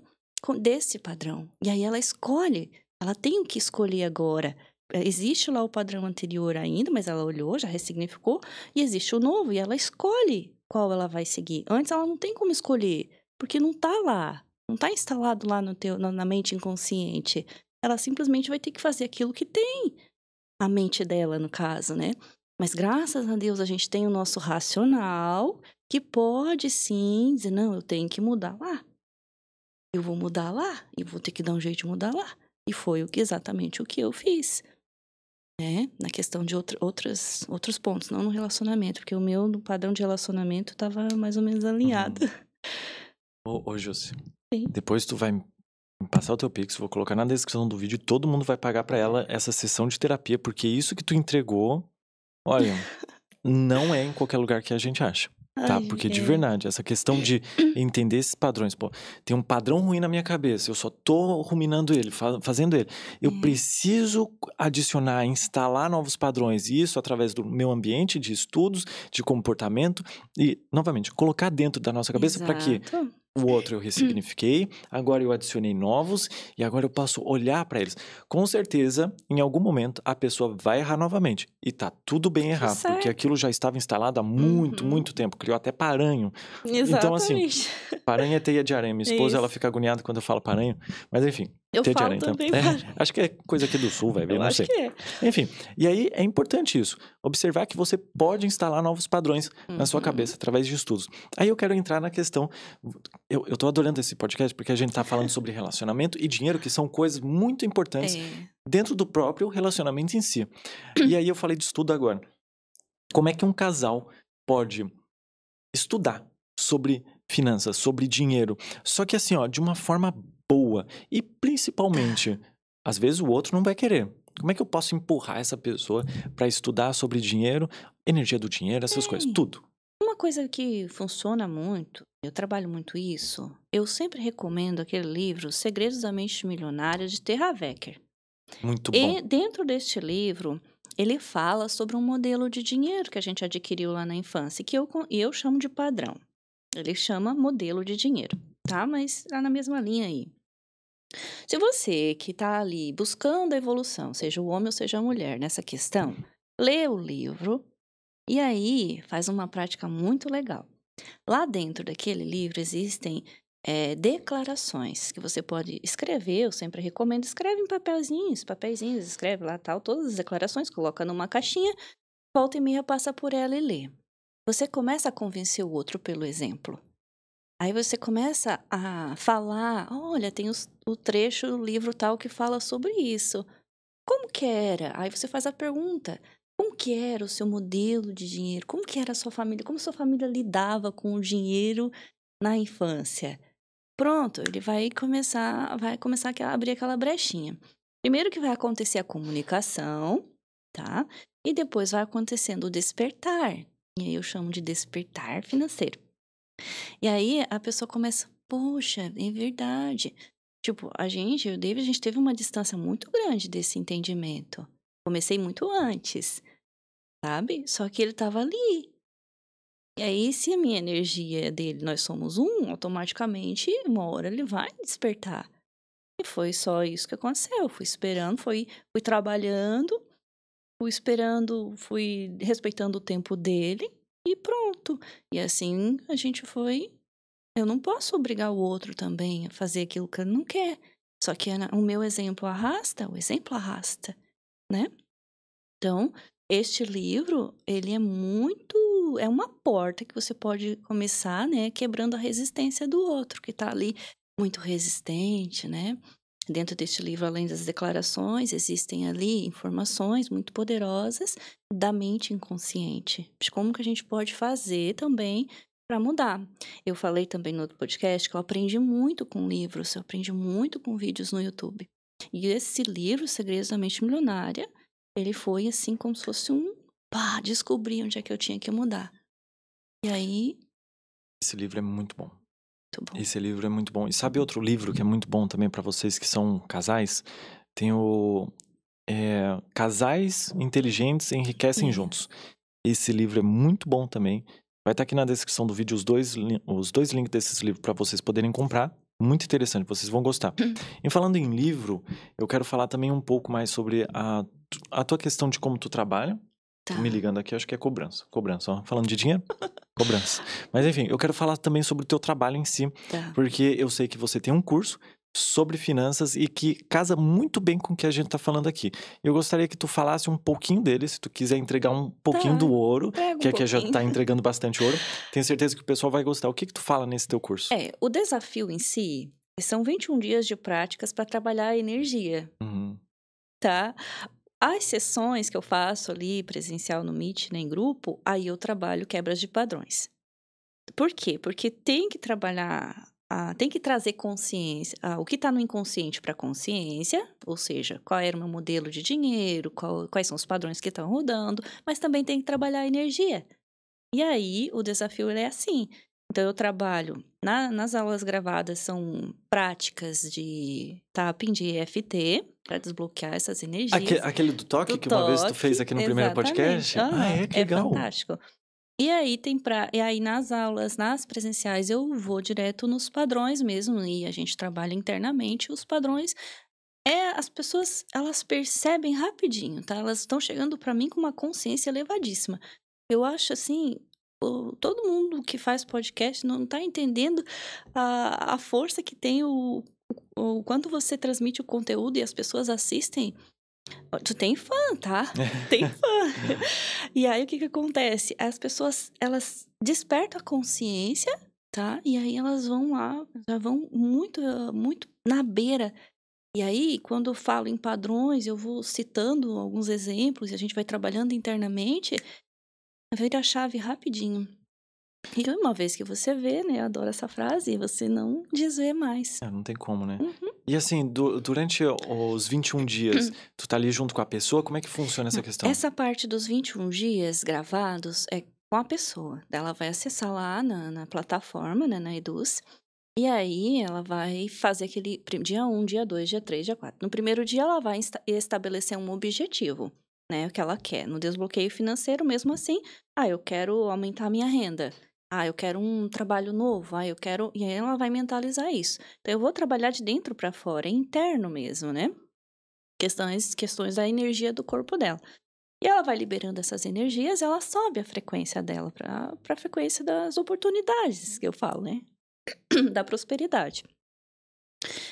desse padrão. E aí ela escolhe, ela tem o que escolher agora. Existe lá o padrão anterior ainda, mas ela olhou, já ressignificou, e existe o novo, e ela escolhe qual ela vai seguir. Antes ela não tem como escolher, porque não tá lá, não tá instalado lá na mente inconsciente. Ela simplesmente vai ter que fazer aquilo que tem a mente dela, no caso, né? Mas graças a Deus a gente tem o nosso racional, que pode sim dizer, não, eu tenho que mudar lá. Eu vou mudar lá, e vou ter que dar um jeito de mudar lá. E foi exatamente o que eu fiz, né? Na questão de outros pontos, não no relacionamento, porque o meu, no padrão de relacionamento, estava mais ou menos alinhado. Ô, Josi, Sim. depois tu vai me passar o teu Pix, vou colocar na descrição do vídeo e todo mundo vai pagar pra ela essa sessão de terapia, porque isso que tu entregou, olha, não é em qualquer lugar que a gente acha. Tá? Ai, Porque de verdade, essa questão de entender esses padrões. Pô, tem um padrão ruim na minha cabeça, eu só tô ruminando ele, fazendo ele. Eu preciso adicionar, instalar novos padrões, e isso através do meu ambiente de estudos, de comportamento, e, novamente, colocar dentro da nossa cabeça para quê? Exato. O outro eu ressignifiquei, agora eu adicionei novos e agora eu posso olhar para eles. Com certeza, em algum momento, a pessoa vai errar novamente. E tá tudo bem errar, porque certo. aquilo já estava instalado há muito tempo. Criou até paranho. Então, assim, Exatamente. paranho é teia de aranha. Minha esposa, ela Isso. fica agoniada quando eu falo paranho. Mas, enfim, Eu teia de falo aranha. Então, também paranho. acho que é coisa aqui do sul, vai ver, Eu não acho sei. que é. Enfim, e aí é importante isso. Observar que você pode instalar novos padrões na sua cabeça através de estudos. Aí eu quero entrar na questão... Eu tô adorando esse podcast porque a gente tá falando sobre relacionamento e dinheiro, que são coisas muito importantes dentro do próprio relacionamento em si. E aí eu falei de estudo agora. Como é que um casal pode estudar sobre finanças, sobre dinheiro, só que assim, ó, de uma forma boa e principalmente, às vezes o outro não vai querer. Como é que eu posso empurrar essa pessoa para estudar sobre dinheiro, energia do dinheiro, essas coisas, tudo? Uma coisa que funciona muito, eu trabalho muito isso, eu sempre recomendo aquele livro Segredos da Mente Milionária, de T. Harv Eker. Muito E bom. dentro deste livro, ele fala sobre um modelo de dinheiro que a gente adquiriu lá na infância, que eu chamo de padrão. Ele chama modelo de dinheiro, tá? Mas tá na mesma linha aí. Se você que tá ali buscando a evolução, seja o homem ou seja a mulher, nessa questão, lê o livro e aí faz uma prática muito legal. Lá dentro daquele livro existem declarações que você pode escrever, eu sempre recomendo, escreve em papeizinhos, escreve lá tal, todas as declarações, coloca numa caixinha, volta e meia passa por ela e lê. Você começa a convencer o outro pelo exemplo. Aí você começa a falar, olha, tem o trecho do livro tal que fala sobre isso. Como que era? Aí você faz a pergunta, como que era o seu modelo de dinheiro? Como que era a sua família? Como sua família lidava com o dinheiro na infância? Pronto, ele vai começar a abrir aquela brechinha. Primeiro que vai acontecer a comunicação, tá? E depois vai acontecendo o despertar. E aí eu chamo de despertar financeiro. E aí a pessoa começa, poxa, é verdade. Tipo, eu e o David, a gente teve uma distância muito grande desse entendimento. Comecei muito antes, sabe? Só que ele tava ali. E aí, se a minha energia dele, nós somos um, automaticamente, uma hora ele vai despertar. E foi só isso que aconteceu. Fui esperando, fui trabalhando, fui respeitando o tempo dele e pronto. E assim a gente foi. Eu não posso obrigar o outro também a fazer aquilo que ele não quer. Só que o meu exemplo arrasta, o exemplo arrasta, né? Então, este livro, ele é uma porta que você pode começar, né, quebrando a resistência do outro, que tá ali muito resistente, né? Dentro deste livro, além das declarações, existem ali informações muito poderosas da mente inconsciente, de como que a gente pode fazer também para mudar. Eu falei também no outro podcast que eu aprendi muito com livros, eu aprendi muito com vídeos no YouTube. E esse livro, Segredos da Mente Milionária, ele foi assim como se fosse descobri onde é que eu tinha que mudar. E aí... Esse livro é muito bom. Muito bom. Esse livro é muito bom. E sabe outro livro que é muito bom também para vocês que são casais? Tem o Casais Inteligentes Enriquecem Juntos. Esse livro é muito bom também. Vai estar aqui na descrição do vídeo os dois links desses livros para vocês poderem comprar. Muito interessante, vocês vão gostar. E falando em livro, eu quero falar também um pouco mais sobre a tua questão de como tu trabalha. Tá. Tô me ligando aqui, acho que é cobrança. Cobrança, ó. Falando de dinheiro, cobrança. Mas enfim, eu quero falar também sobre o teu trabalho em si. Tá. Porque eu sei que você tem um curso sobre finanças e que casa muito bem com o que a gente tá falando aqui. Eu gostaria que tu falasse um pouquinho dele, se tu quiser entregar um pouquinho do ouro, que aqui já tá entregando bastante ouro. Tenho certeza que o pessoal vai gostar. O que tu fala nesse teu curso? O desafio em si São 21 dias de práticas para trabalhar a energia, Uhum. tá? As sessões que eu faço ali, presencial no Meet, né, em grupo, aí eu trabalho quebras de padrões. Por quê? Porque tem que trabalhar, tem que trazer consciência, o que está no inconsciente para a consciência, ou seja, qual era o meu modelo de dinheiro, quais são os padrões que estão rodando, mas também tem que trabalhar a energia. E aí, o desafio ele é assim. Então, eu trabalho, nas aulas gravadas, são práticas de tapping, de EFT, para desbloquear essas energias. Aquele do toque Do que uma vez tu fez toque, aqui no primeiro exatamente. podcast? Ah, Aham, é? Que é legal. fantástico. E aí e aí nas aulas, nas presenciais, eu vou direto nos padrões mesmo, e a gente trabalha internamente os padrões. As pessoas, elas percebem rapidinho, tá? Elas estão chegando para mim com uma consciência elevadíssima. Eu acho assim, todo mundo que faz podcast não tá entendendo a força que tem o quanto você transmite o conteúdo e as pessoas assistem. Tu tem fã, tá? Tem fã. E aí, o que que acontece? As pessoas, elas despertam a consciência, tá? E aí, elas vão lá, já vão muito, muito na beira. E aí, quando eu falo em padrões, eu vou citando alguns exemplos e a gente vai trabalhando internamente, vira a chave rapidinho. E uma vez que você vê, né? Eu adoro essa frase, você não desvê mais. Não tem como, né? Uhum. E assim, durante os 21 dias, tu tá ali junto com a pessoa, como é que funciona essa Não, questão? essa parte dos 21 dias gravados é com a pessoa. Ela vai acessar lá na plataforma, né, na Eduz, e aí ela vai fazer aquele dia 1, dia 2, dia 3, dia 4. No primeiro dia, ela vai estabelecer um objetivo, né, o que ela quer. No desbloqueio financeiro, mesmo assim, eu quero aumentar a minha renda. Eu quero um trabalho novo. Eu quero. E aí ela vai mentalizar isso. Então, eu vou trabalhar de dentro para fora, é interno mesmo, né? Questões da energia do corpo dela. E ela vai liberando essas energias, ela sobe a frequência dela para a frequência das oportunidades, que eu falo, né? Da prosperidade.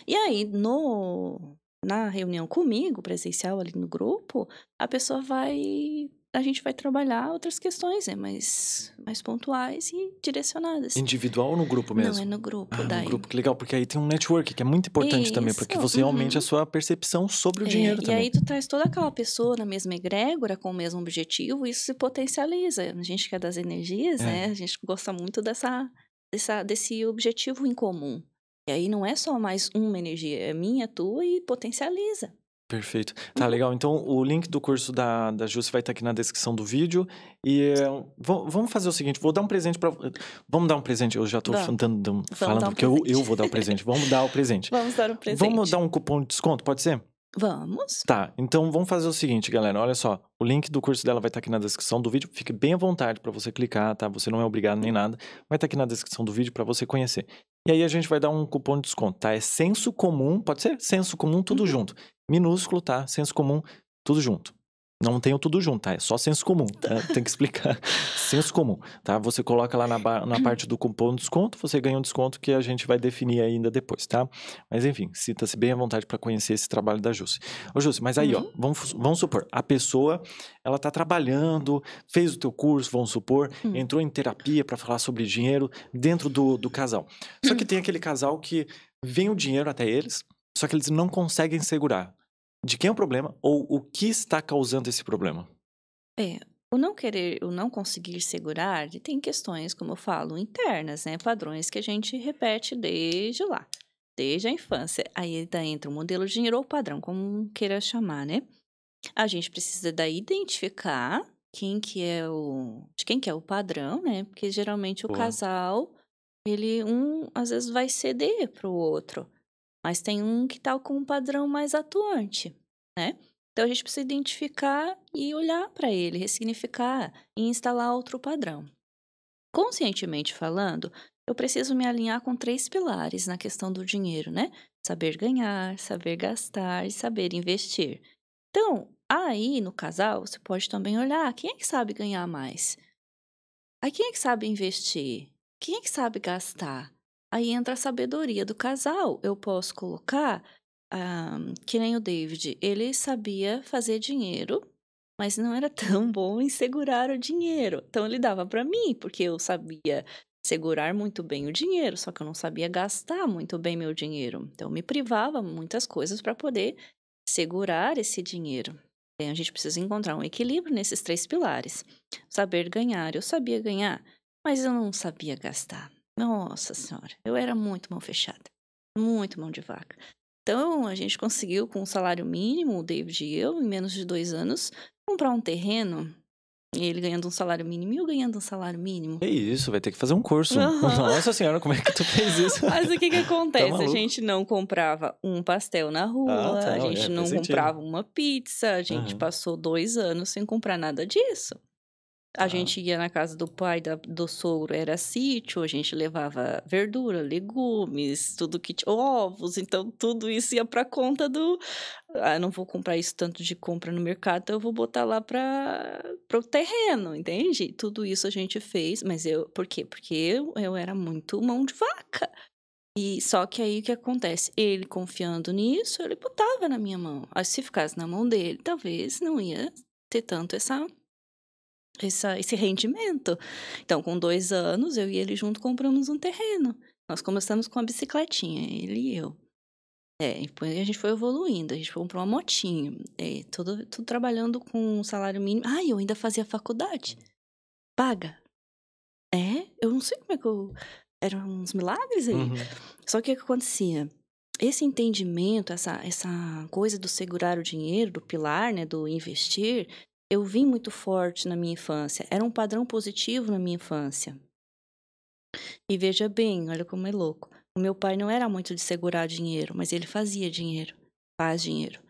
E aí, na reunião comigo, presencial ali no grupo, a gente vai trabalhar outras questões, né? Mais pontuais e direcionadas. Individual ou no grupo Não, é mesmo? no grupo, No daí. grupo, que legal, porque aí tem um network que é muito importante também, Isso, porque você aumenta a uhum. sua percepção sobre o dinheiro E também. aí tu traz toda aquela pessoa na mesma egrégora, com o mesmo objetivo, e isso se potencializa. A gente que é das energias, né? A gente gosta muito desse objetivo em comum. E aí não é só mais uma energia, é minha, tua e potencializa. Perfeito. Tá, legal. Então, o link do curso da Jusce vai estar aqui na descrição do vídeo. E vamos fazer o seguinte, vou dar um presente para... Vamos dar um presente, eu já tô Vamos falando dar um porque eu presente. vou dar o presente. Vamos dar o presente. Vamos dar um presente. Vamos dar um cupom de desconto, pode ser? Vamos. Tá, então vamos fazer o seguinte, galera. Olha só, o link do curso dela vai estar aqui na descrição do vídeo. Fique bem à vontade para você clicar, tá? Você não é obrigado nem nada. Vai estar aqui na descrição do vídeo para você conhecer. E aí a gente vai dar um cupom de desconto, tá? É senso comum, pode ser? Senso comum, tudo junto. Minúsculo, tá? Senso comum, tudo junto. Não tem o tudo junto, tá? É só senso comum, tá? Tem que explicar. Senso comum, tá? Você coloca lá na parte do cupom de desconto, você ganha um desconto que a gente vai definir ainda depois, tá? Mas enfim, sinta-se bem à vontade para conhecer esse trabalho da Jusce. Ô Jusce, mas aí, ó, vamos supor, a pessoa, ela tá trabalhando, fez o teu curso, vamos supor, entrou em terapia para falar sobre dinheiro dentro do casal. Só que tem aquele casal que vem o dinheiro até eles, só que eles não conseguem segurar. De quem é o problema ou o que está causando esse problema? O não conseguir segurar, tem questões, como eu falo, internas, né? Padrões que a gente repete desde lá, desde a infância. Aí entra o modelo de dinheiro ou padrão, como queira chamar, né? A gente precisa daí identificar de quem que é o padrão, né? Porque geralmente o Boa. casal, às vezes vai ceder pro outro. Mas tem um que tá com um padrão mais atuante, né? Então a gente precisa identificar e olhar para ele, ressignificar e instalar outro padrão. Conscientemente falando, eu preciso me alinhar com 3 pilares na questão do dinheiro, né? Saber ganhar, saber gastar e saber investir. Então, aí no casal, você pode também olhar quem é que sabe ganhar mais? Aí quem é que sabe investir? Quem é que sabe gastar? Aí entra a sabedoria do casal. Eu posso colocar, que nem o David, ele sabia fazer dinheiro, mas não era tão bom em segurar o dinheiro. Então ele dava para mim, porque eu sabia segurar muito bem o dinheiro, só que eu não sabia gastar muito bem meu dinheiro. Então, eu me privava muitas coisas para poder segurar esse dinheiro. A gente precisa encontrar um equilíbrio nesses 3 pilares. Saber ganhar, eu sabia ganhar, mas eu não sabia gastar. Nossa senhora, eu era muito mão fechada, muito mão de vaca. Então, a gente conseguiu, com um salário mínimo, o David e eu, em menos de 2 anos, comprar um terreno. Ele ganhando um salário mínimo e eu ganhando um salário mínimo. Que isso, vai ter que fazer um curso. Aham. Nossa senhora, como é que tu fez isso? Mas o que acontece? A maluco? gente não comprava um pastel na rua, tá, a gente faz não sentido. comprava uma pizza, a gente Aham. passou 2 anos sem comprar nada disso. A Tá. gente ia na casa do pai, do sogro, era sítio, a gente levava verdura, legumes, tudo que tinha, ovos, então tudo isso ia pra conta do... Ah, não vou comprar isso tanto de compra no mercado, então eu vou botar lá pro terreno, entende? Tudo isso a gente fez, mas por quê? Porque eu era muito mão de vaca. E só que aí o que acontece? Ele confiando nisso, ele botava na minha mão. Aí se ficasse na mão dele, talvez não ia ter tanto esse rendimento. Então, com 2 anos, eu e ele junto compramos um terreno. Nós começamos com uma bicicletinha, ele e eu. Depois a gente foi evoluindo, a gente comprou uma motinho. Tudo trabalhando com um salário mínimo. Ah, eu ainda fazia faculdade. Paga. Eu não sei como é que eu... Eram uns milagres aí. Uhum. Só que o que acontecia? Esse entendimento, essa coisa do segurar o dinheiro, do pilar, né, do investir, eu vi muito forte na minha infância. Era um padrão positivo na minha infância. E veja bem, olha como é louco. O meu pai não era muito de segurar dinheiro, mas ele fazia dinheiro, faz dinheiro.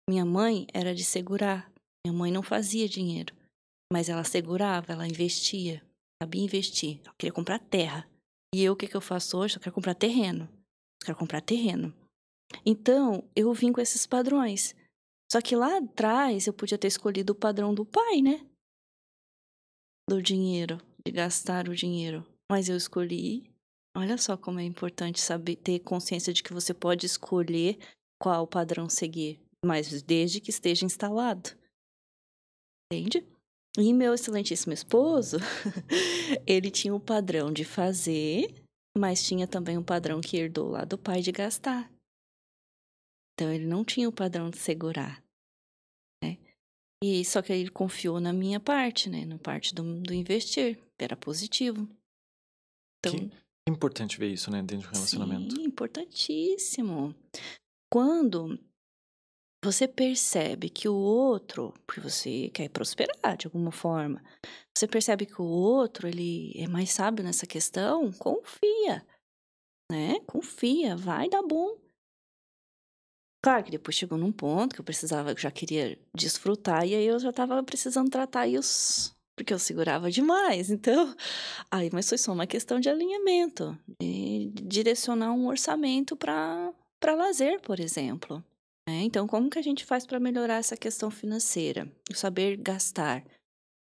Minha mãe era de segurar. Minha mãe não fazia dinheiro, mas ela segurava, ela investia, sabia investir. Ela queria comprar terra. E eu, o que eu faço hoje? Eu quero comprar terreno. Então, eu vim com esses padrões. Só que lá atrás eu podia ter escolhido o padrão do pai, né? Do dinheiro, de gastar o dinheiro. Mas eu escolhi. Olha só como é importante saber, ter consciência de que você pode escolher qual padrão seguir, mas desde que esteja instalado. Entende? E meu excelentíssimo esposo, ele tinha o padrão de fazer, mas tinha também um padrão que herdou lá do pai de gastar. Então, ele não tinha o padrão de segurar, né? E só que ele confiou na minha parte, né? Na parte do investir. Era positivo. Então, Que importante ver isso, né, dentro do relacionamento. sim, importantíssimo. Quando você percebe que o outro, porque você quer prosperar de alguma forma, você percebe que o outro, ele é mais sábio nessa questão, confia, né? Confia, vai dar bom. Claro que depois chegou num ponto que eu precisava, já queria desfrutar, e aí eu já estava precisando tratar isso, porque eu segurava demais. Então, mas foi só uma questão de alinhamento, de direcionar um orçamento para lazer, por exemplo. Então, como que a gente faz para melhorar essa questão financeira? O saber gastar.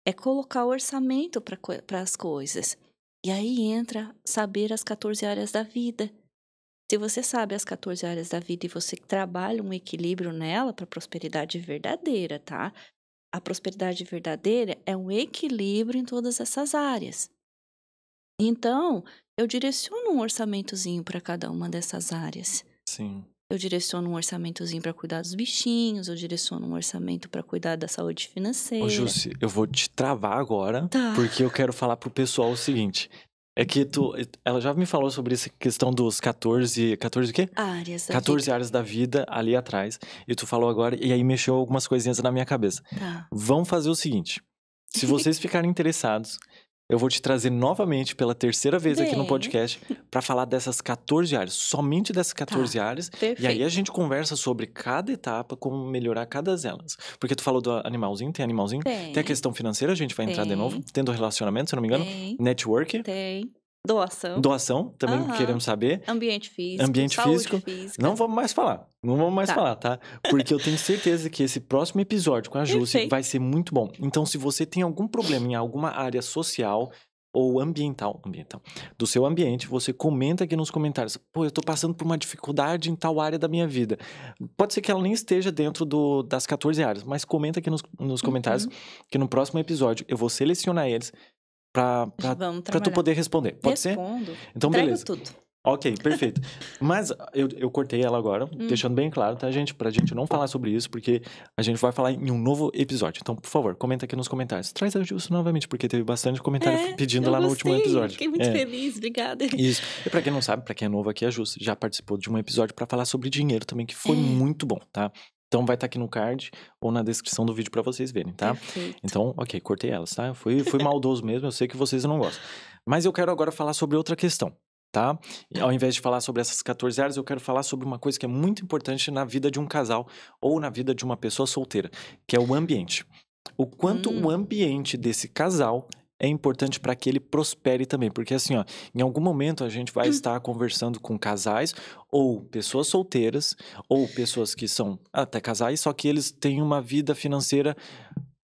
É colocar o orçamento para as coisas. E aí entra saber as 14 áreas da vida. Se você sabe as 14 áreas da vida e você trabalha um equilíbrio nela para prosperidade verdadeira, tá? A prosperidade verdadeira é um equilíbrio em todas essas áreas. Então, eu direciono um orçamentozinho para cada uma dessas áreas. Sim. Eu direciono um orçamentozinho para cuidar dos bichinhos, eu direciono um orçamento para cuidar da saúde financeira. Ô, Jussi, eu vou te travar agora, Tá. porque eu quero falar pro pessoal o seguinte. É que ela já me falou sobre essa questão dos 14 o quê? Áreas da 14 vida. áreas da vida ali atrás. E tu falou agora, e aí mexeu algumas coisinhas na minha cabeça. Tá. Vamos fazer o seguinte. Se vocês ficarem interessados, eu vou te trazer novamente pela terceira vez aqui no Bem. podcast pra falar dessas 14 áreas, somente dessas 14 áreas. Perfeito. E aí a gente conversa sobre cada etapa, como melhorar cada delas. Porque tu falou do animalzinho, tem animalzinho? Tem a questão financeira, a gente vai entrar de Tem. novo. Tendo relacionamento, se eu não me engano. Tem. Network. Tem. Doação. Doação, também Aham. queremos saber. Ambiente físico. Ambiente saúde físico. física. Não vamos mais falar. Não vamos mais Tá. falar, tá? Porque eu tenho certeza que esse próximo episódio com a Jussi Perfeito. vai ser muito bom. Então, se você tem algum problema em alguma área social ou ambiental, do seu ambiente, você comenta aqui nos comentários. Pô, eu tô passando por uma dificuldade em tal área da minha vida. Pode ser que ela nem esteja dentro das 14 áreas, mas comenta aqui nos comentários que no próximo episódio eu vou selecionar eles Vamos tu trabalhar. poder responder. Pode ser? Respondo. Então, Entrego beleza. tudo. Ok, perfeito. Mas eu cortei ela agora, deixando bem claro, tá, gente? Pra gente não falar sobre isso, porque a gente vai falar em um novo episódio. Então, por favor, comenta aqui nos comentários. Traz a Justo novamente, porque teve bastante comentário pedindo eu lá no último gostei, episódio. Fiquei muito feliz, obrigada. Isso. E pra quem não sabe, pra quem é novo aqui, a Justo já participou de um episódio pra falar sobre dinheiro também, que foi muito bom, tá? Então vai estar aqui no card ou na descrição do vídeo pra vocês verem, tá? Perfeito. Então, ok, cortei elas, tá? Fui maldoso mesmo, eu sei que vocês não gostam. Mas eu quero agora falar sobre outra questão. Tá? E ao invés de falar sobre essas 14 áreas, eu quero falar sobre uma coisa que é muito importante na vida de um casal ou na vida de uma pessoa solteira, que é o ambiente. O quanto o ambiente desse casal é importante para que ele prospere também, porque assim, ó, em algum momento a gente vai estar conversando com casais ou pessoas solteiras ou pessoas que são até casais, só que eles têm uma vida financeira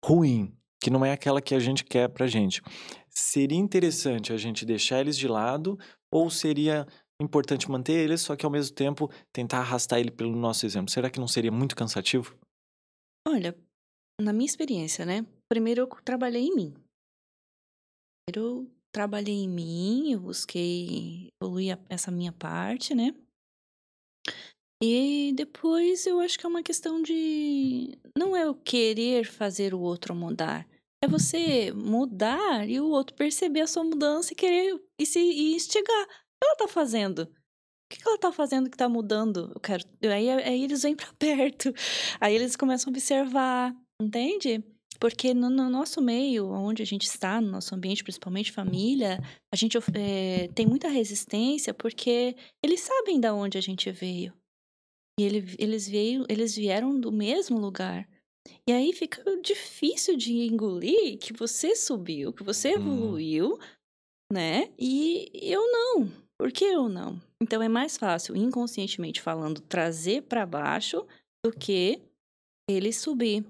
ruim, que não é aquela que a gente quer pra gente. Seria interessante a gente deixar eles de lado ou seria importante manter eles, só que ao mesmo tempo tentar arrastar ele pelo nosso exemplo? Será que não seria muito cansativo? Olha, na minha experiência, né? Primeiro eu trabalhei em mim. Eu busquei evoluir essa minha parte, né? E depois eu acho que é uma questão de. Não é o querer fazer o outro mudar. É você mudar e o outro perceber a sua mudança e querer e instigar. O que ela tá fazendo? O que ela tá fazendo que tá mudando? Eu quero. Aí eles vêm pra perto. Aí eles começam a observar, entende? Porque no nosso meio, onde a gente está, no nosso ambiente, principalmente família, a gente tem muita resistência porque eles sabem de onde a gente veio. E eles vieram do mesmo lugar. E aí fica difícil de engolir que você subiu, que você evoluiu, né? E eu não. Por que eu não? Então é mais fácil, inconscientemente falando, trazer para baixo do que ele subir.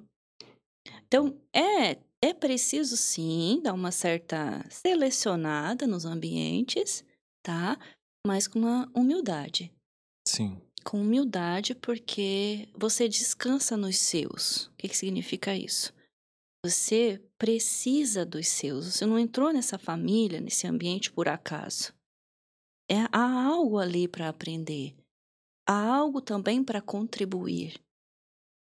Então é preciso sim dar uma certa selecionada nos ambientes, tá? Mas com uma humildade. Sim. Com humildade, porque você descansa nos seus. O que significa isso? Você precisa dos seus. Você não entrou nessa família, nesse ambiente por acaso. Há algo ali para aprender. Há algo também para contribuir.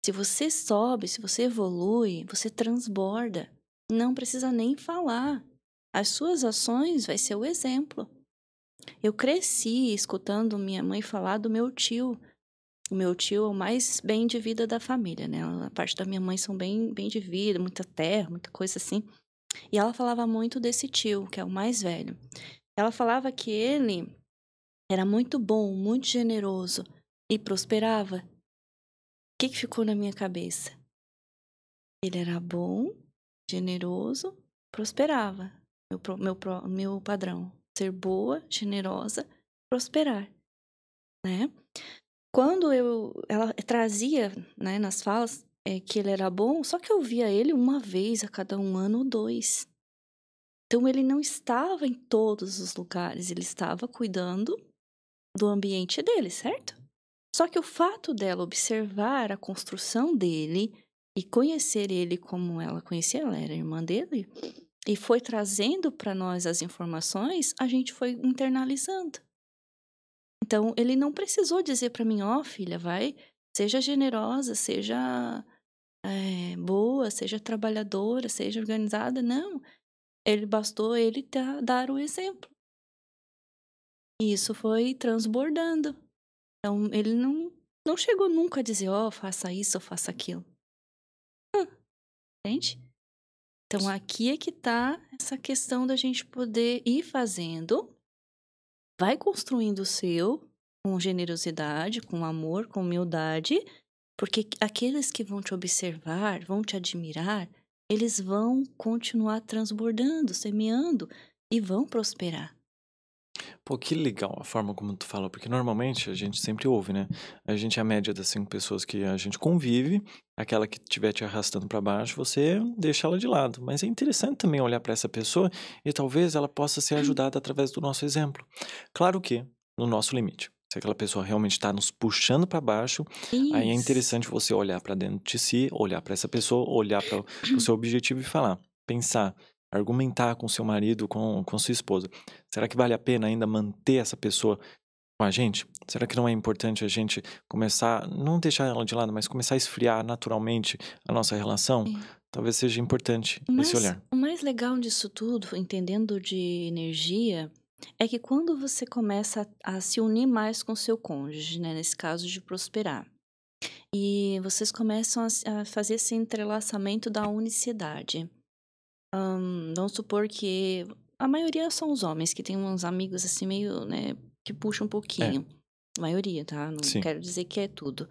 Se você sobe, se você evolui, você transborda. Não precisa nem falar. As suas ações vai ser o exemplo. Eu cresci escutando minha mãe falar do meu tio. O meu tio é o mais bem de vida da família, né? A parte da minha mãe são bem de vida, muita terra, muita coisa assim. E ela falava muito desse tio, que é o mais velho. Ela falava que ele era muito bom, muito generoso e prosperava. O que ficou na minha cabeça? Ele era bom, generoso, prosperava. Meu padrão. Ser boa, generosa, prosperar, né? Quando ela trazia, né, nas falas, que ele era bom, só que eu via ele uma vez a cada 1 ano ou 2. Então ele não estava em todos os lugares, ele estava cuidando do ambiente dele, certo? Só que o fato dela observar a construção dele e conhecer ele como ela conhecia, ela era irmã dele, e foi trazendo para nós as informações, a gente foi internalizando. Então, ele não precisou dizer para mim, ó, filha, vai, seja generosa, seja boa, seja trabalhadora, seja organizada. Não, bastou ele dar o exemplo. E isso foi transbordando. Então, ele não chegou nunca a dizer, ó, faça isso ou faça aquilo. Entende? Então, aqui é que tá essa questão da gente poder ir fazendo, vai construindo o seu, com generosidade, com amor, com humildade, porque aqueles que vão te observar, vão te admirar, eles vão continuar transbordando, semeando e vão prosperar. Pô, que legal a forma como tu falou, porque normalmente a gente sempre ouve, né? A gente é a média das 5 pessoas que a gente convive, aquela que estiver te arrastando pra baixo, você deixa ela de lado. Mas é interessante também olhar pra essa pessoa e talvez ela possa ser ajudada através do nosso exemplo. Claro que no nosso limite. Se aquela pessoa realmente está nos puxando pra baixo, aí é Isso. interessante você olhar pra dentro de si, olhar pra essa pessoa, olhar para o seu objetivo e falar, pensar, argumentar com seu marido, com sua esposa. Será que vale a pena ainda manter essa pessoa com a gente? Será que não é importante a gente começar, não deixar ela de lado, mas começar a esfriar naturalmente a nossa relação? É. Talvez seja importante O esse mais, olhar. o mais legal disso tudo, entendendo de energia, é que quando você começa a se unir mais com seu cônjuge, né? Nesse caso de prosperar. E vocês começam a fazer esse entrelaçamento da unicidade. Vamos supor que a maioria são os homens que têm uns amigos assim meio, né, que puxam um É, pouquinho. A maioria, tá? Não sim, quero dizer que é tudo.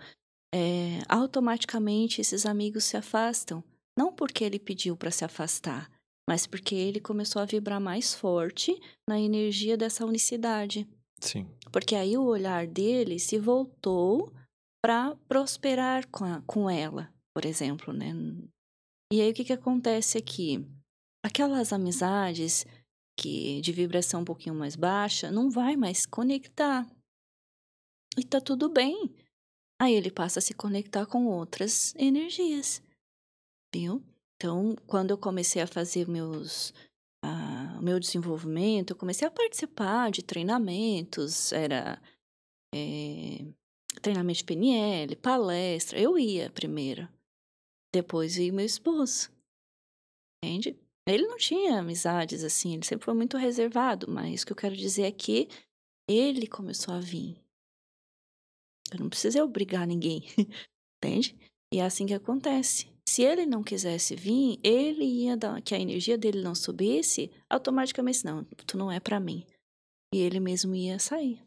Automaticamente esses amigos se afastam. Não porque ele pediu para se afastar, mas porque ele começou a vibrar mais forte na energia dessa unicidade. sim. Porque aí o olhar dele se voltou para prosperar com ela, por exemplo, né? E aí o que que acontece aqui? Aquelas amizades que de vibração um pouquinho mais baixa não vai mais conectar. E tá tudo bem. Aí ele passa a se conectar com outras energias, viu? Então, quando eu comecei a fazer o meu desenvolvimento, eu comecei a participar de treinamentos, era treinamento de PNL, palestra. Eu ia primeiro, depois ia meu esposo, entende? Ele não tinha amizades assim, ele sempre foi muito reservado, mas o que eu quero dizer é que ele começou a vir. Eu não precisei obrigar ninguém, entende? E é assim que acontece. Se ele não quisesse vir, ele ia dar, que a energia dele não subisse, automaticamente, não, tu não é pra mim. E ele mesmo ia sair.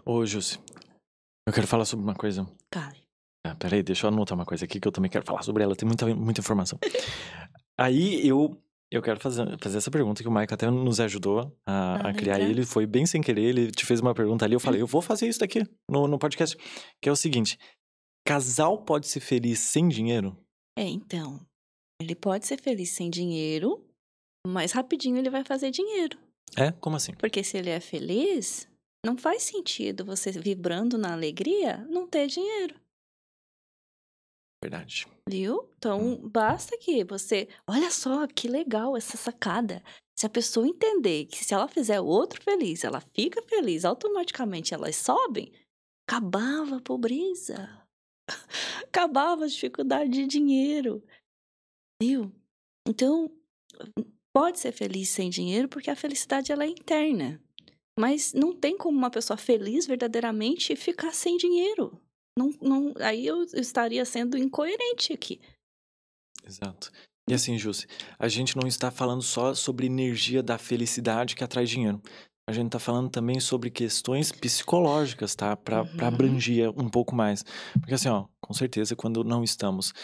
Ô, Jussi, eu quero falar sobre uma coisa. Cara, Peraí, deixa eu anotar uma coisa aqui que eu também quero falar sobre ela. Tem muita informação. Aí eu quero fazer essa pergunta que o Mike até nos ajudou a criar legal. ele. Foi bem sem querer, ele te fez uma pergunta ali. Eu falei, eu vou fazer isso daqui no podcast. Que é o seguinte: casal pode ser feliz sem dinheiro? Então, ele pode ser feliz sem dinheiro, mas rapidinho ele vai fazer dinheiro. É? Como assim? Porque se ele é feliz, não faz sentido você vibrando na alegria não ter dinheiro. Verdade. Viu? Então, Hum. basta que você. Olha só que legal essa sacada. Se a pessoa entender que se ela fizer o outro feliz, ela fica feliz, automaticamente elas sobem, acabava a pobreza, acabava a dificuldade de dinheiro, viu? Então, pode ser feliz sem dinheiro porque a felicidade ela é interna. Mas não tem como uma pessoa feliz verdadeiramente ficar sem dinheiro. Aí eu estaria sendo incoerente aqui. Exato. E assim, Jussi, a gente não está falando só sobre energia da felicidade que atrai dinheiro. A gente está falando também sobre questões psicológicas, tá? Para Uhum. abranger um pouco mais. Porque assim, ó, com certeza, quando não estamos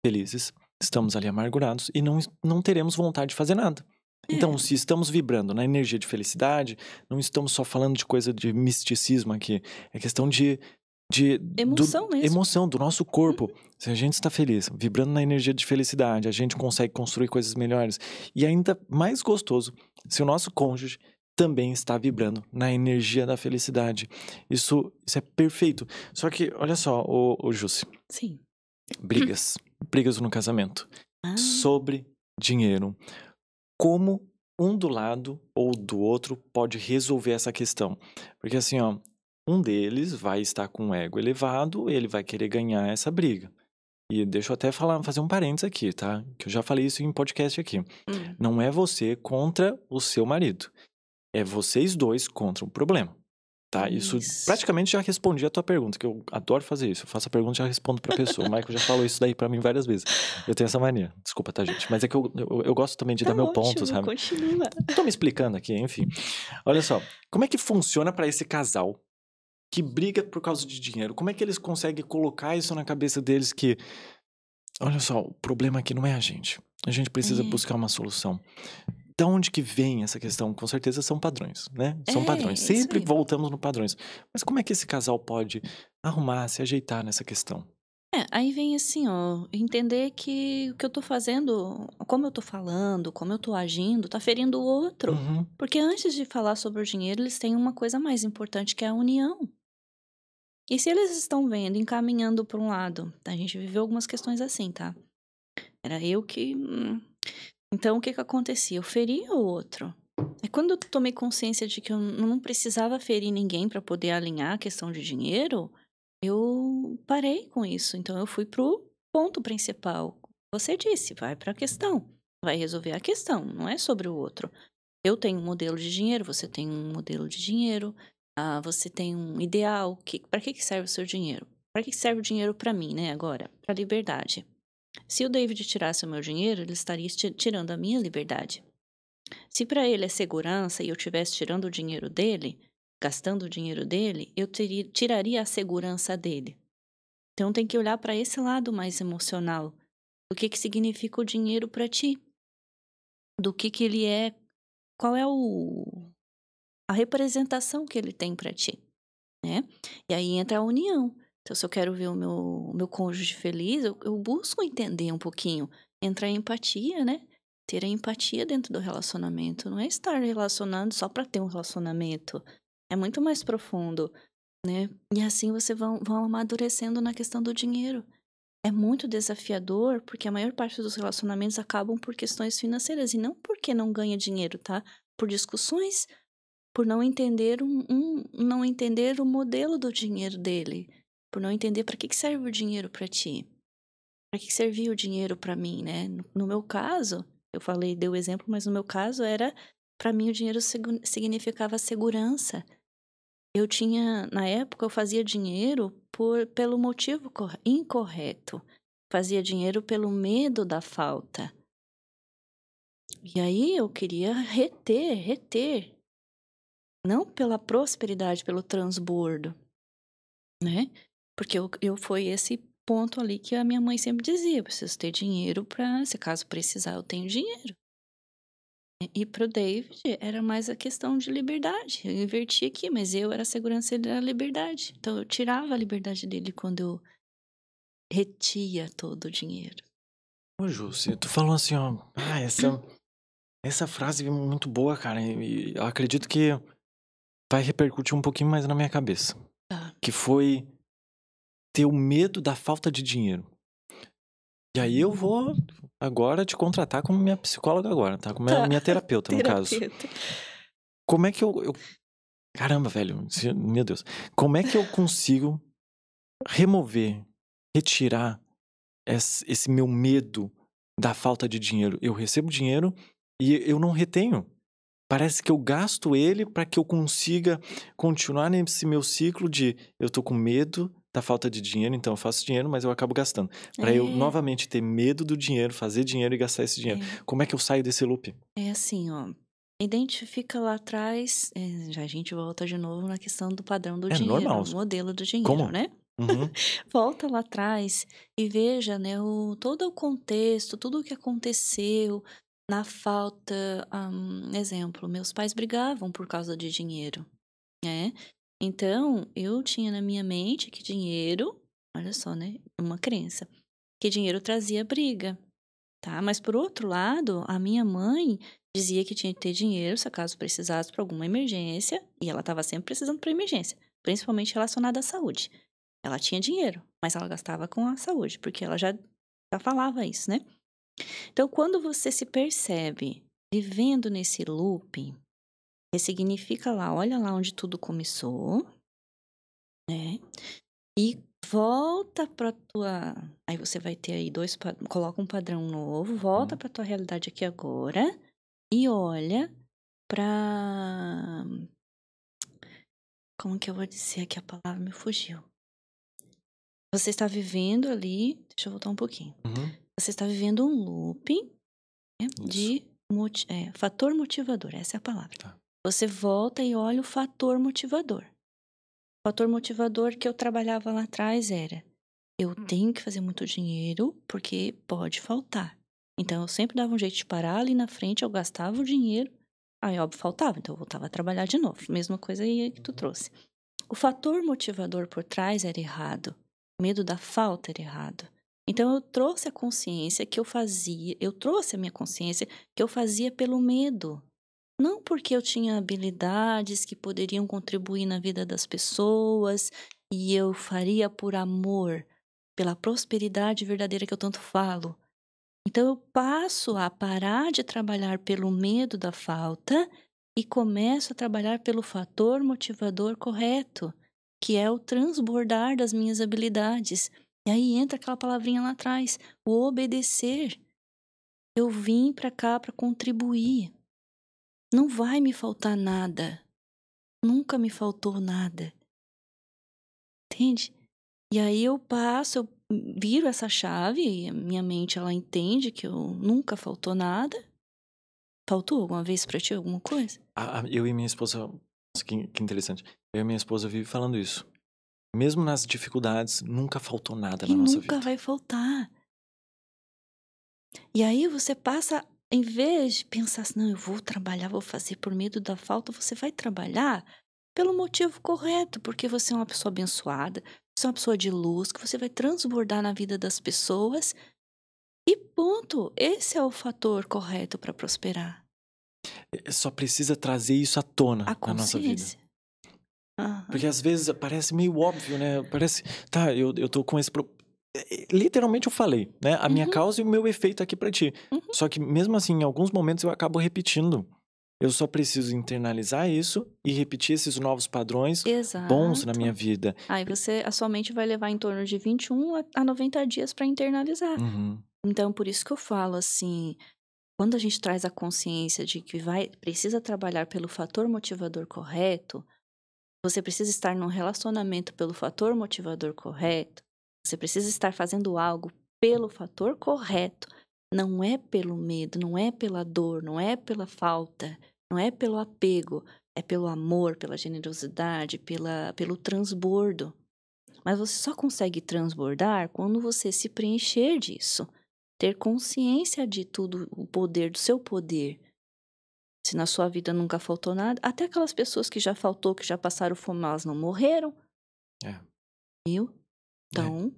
felizes, estamos ali amargurados e não teremos vontade de fazer nada. Então, É. se estamos vibrando na energia de felicidade, não estamos só falando de coisa de misticismo aqui. É questão Emoção mesmo. emoção do nosso Uhum. corpo. Se a gente está feliz, vibrando na energia de felicidade, a gente consegue construir coisas melhores. E ainda mais gostoso, se o nosso cônjuge também está vibrando na energia da felicidade. Isso é perfeito. Só que, olha só, o Jussi, Sim. brigas. Brigas no casamento. Ah, Sobre dinheiro. Como um do lado ou do outro pode resolver essa questão? Porque assim, ó, um deles vai estar com o ego elevado, ele vai querer ganhar essa briga. E deixa eu até fazer um parênteses aqui, tá? Que eu já falei isso em podcast aqui. hum. Não é você contra o seu marido. É vocês dois contra o problema. Tá? Isso Isso. praticamente já respondi a tua pergunta, que eu adoro fazer isso. Eu faço a pergunta e já respondo pra pessoa. O Michael já falou isso daí pra mim várias vezes. Eu tenho essa mania. Desculpa, tá, gente? Mas é que eu gosto também de Tá dar meu ponto, ótimo, sabe? continua. Tô me explicando aqui, enfim. Olha só, como é que funciona pra esse casal que briga por causa de dinheiro? Como é que eles conseguem colocar isso na cabeça deles que, olha só, o problema aqui não é a gente. A gente precisa É. buscar uma solução. Da onde que vem essa questão? Com certeza são padrões, né? São padrões. É isso Sempre aí. voltamos no padrões. Mas como é que esse casal pode arrumar, se ajeitar nessa questão? Aí vem assim, ó, entender que o que eu tô fazendo, como eu tô falando, como eu tô agindo, tá ferindo o outro. Uhum. Porque antes de falar sobre o dinheiro, eles têm uma coisa mais importante que é a união. E se eles estão vendo, encaminhando para um lado, a gente viveu algumas questões assim, tá? Era eu que Então, o que que acontecia? Eu feria o outro. E quando eu tomei consciência de que eu não precisava ferir ninguém para poder alinhar a questão de dinheiro, eu parei com isso. Então, eu fui pro ponto principal. Você disse, vai para a questão. Vai resolver a questão, não é sobre o outro. Eu tenho um modelo de dinheiro, você tem um modelo de dinheiro, você tem um ideal. Para que serve o seu dinheiro? Para que serve o dinheiro para mim, né, agora? Para liberdade. Se o David tirasse o meu dinheiro, ele estaria tirando a minha liberdade. Se para ele é segurança e eu estivesse tirando o dinheiro dele, gastando o dinheiro dele, eu tiraria a segurança dele. Então tem que olhar para esse lado mais emocional. O que significa o dinheiro para ti? Do que ele é, qual é a representação que ele tem para ti, né? E aí entra a união. Então, se eu quero ver o meu cônjuge feliz, eu busco entender um pouquinho, entrar em empatia, né? Ter a empatia dentro do relacionamento. Não é estar relacionando só para ter um relacionamento. É muito mais profundo, né? E assim você vão amadurecendo na questão do dinheiro. É muito desafiador, porque a maior parte dos relacionamentos acabam por questões financeiras. E não porque não ganha dinheiro, tá? Por discussões, por não entender não entender o modelo do dinheiro dele, por não entender para que serve o dinheiro para ti, para que servia o dinheiro para mim, né? No meu caso, eu falei, dei o exemplo, mas no meu caso era, para mim o dinheiro significava segurança. Eu tinha, na época, eu fazia dinheiro pelo motivo incorreto, fazia dinheiro pelo medo da falta. E aí eu queria reter. Não pela prosperidade, pelo transbordo, né? Porque eu foi esse ponto ali que a minha mãe sempre dizia: "Eu preciso ter dinheiro para, se caso precisar, eu tenho dinheiro". E pro David era mais a questão de liberdade. Eu inverti aqui, mas eu era a segurança, ele era a liberdade. Então eu tirava a liberdade dele quando eu retia todo o dinheiro. Ô, Ju, tu falou assim, ó. Essa frase é muito boa, cara. E eu acredito que vai repercutir um pouquinho mais na minha cabeça. Tá. Que foi ter o medo da falta de dinheiro. E aí eu vou agora te contratar como minha psicóloga agora, tá? Como Tá. minha terapeuta, no caso. Terapeuta. Como é que eu... Caramba, velho. Meu Deus. Como é que eu consigo remover, retirar esse meu medo da falta de dinheiro? Eu recebo dinheiro e eu não retenho. Parece que eu gasto ele para que eu consiga continuar nesse meu ciclo de eu tô com medo da falta de dinheiro, então eu faço dinheiro, mas eu acabo gastando. Para eu É, novamente ter medo do dinheiro, fazer dinheiro e gastar esse dinheiro. é. Como é que eu saio desse loop? É assim, ó. Identifica lá atrás, já a gente volta de novo na questão do padrão do É normal. dinheiro, o modelo do dinheiro, Como? né? Uhum. Volta lá atrás e veja, né, todo o contexto, tudo o que aconteceu na falta. Exemplo, meus pais brigavam por causa de dinheiro, né? Então, eu tinha na minha mente que dinheiro, olha só, né? Uma crença, que dinheiro trazia briga. Tá, mas por outro lado, a minha mãe dizia que tinha que ter dinheiro se acaso precisasse para alguma emergência, e ela estava sempre precisando para emergência, principalmente relacionada à saúde. Ela tinha dinheiro, mas ela gastava com a saúde, porque ela já falava isso, né? Então, quando você se percebe vivendo nesse looping, ressignifica lá, olha lá onde tudo começou, né? E volta pra tua. Aí você vai ter aí coloca um padrão novo, volta pra tua realidade aqui agora e olha pra. Como que eu vou dizer aqui? A palavra me fugiu. Você está vivendo ali. Deixa eu voltar um pouquinho. Uhum. Você está vivendo um looping, né, Isso. de fator motivador, essa é a palavra. Tá. Você volta e olha o fator motivador. O fator motivador que eu trabalhava lá atrás era: eu tenho que fazer muito dinheiro porque pode faltar. Então eu sempre dava um jeito de parar ali na frente, eu gastava o dinheiro, aí óbvio faltava, então eu voltava a trabalhar de novo. Mesma coisa aí que tu trouxe. O fator motivador por trás era errado. O medo da falta era errado. Então eu trouxe a consciência que eu trouxe a minha consciência que eu fazia pelo medo. Não porque eu tinha habilidades que poderiam contribuir na vida das pessoas e eu faria por amor, pela prosperidade verdadeira que eu tanto falo. Então eu passo a parar de trabalhar pelo medo da falta e começo a trabalhar pelo fator motivador correto, que é o transbordar das minhas habilidades. E aí entra aquela palavrinha lá atrás, o obedecer. Eu vim para cá para contribuir. Não vai me faltar nada. Nunca me faltou nada. Entende? E aí eu viro essa chave e a minha mente ela entende que eu nunca faltou nada. Faltou alguma vez pra ti alguma coisa? Eu e minha esposa, nossa, que interessante. Eu e minha esposa vivem falando isso. Mesmo nas dificuldades, nunca faltou nada E na nossa nunca vida. vai faltar. E aí você passa, em vez de pensar assim, não, eu vou trabalhar, vou fazer por medo da falta, você vai trabalhar pelo motivo correto, porque você é uma pessoa abençoada, você é uma pessoa de luz, que você vai transbordar na vida das pessoas e ponto. Esse é o fator correto para prosperar. Só precisa trazer isso à tona A na nossa vida. consciência. Aham. Porque às vezes parece meio óbvio, né? Parece, tá, eu tô com esse... Literalmente eu falei, né? A minha Uhum, causa e o meu efeito aqui pra ti. uhum. Só que mesmo assim, em alguns momentos eu acabo repetindo. Eu só preciso internalizar isso e repetir esses novos padrões bons na minha Exato. vida. Aí a sua mente vai levar em torno de 21 a 90 dias para internalizar. Uhum. Então, por isso que eu falo assim, quando a gente traz a consciência de que precisa trabalhar pelo fator motivador correto, você precisa estar num relacionamento pelo fator motivador correto, você precisa estar fazendo algo pelo fator correto, não é pelo medo, não é pela dor, não é pela falta, não é pelo apego, é pelo amor, pela generosidade, pelo transbordo. Mas você só consegue transbordar quando você se preencher disso. Ter consciência de tudo, o poder, do seu poder. Se na sua vida nunca faltou nada, até aquelas pessoas que já faltou, que já passaram fome, elas não morreram, É. viu? É. Então,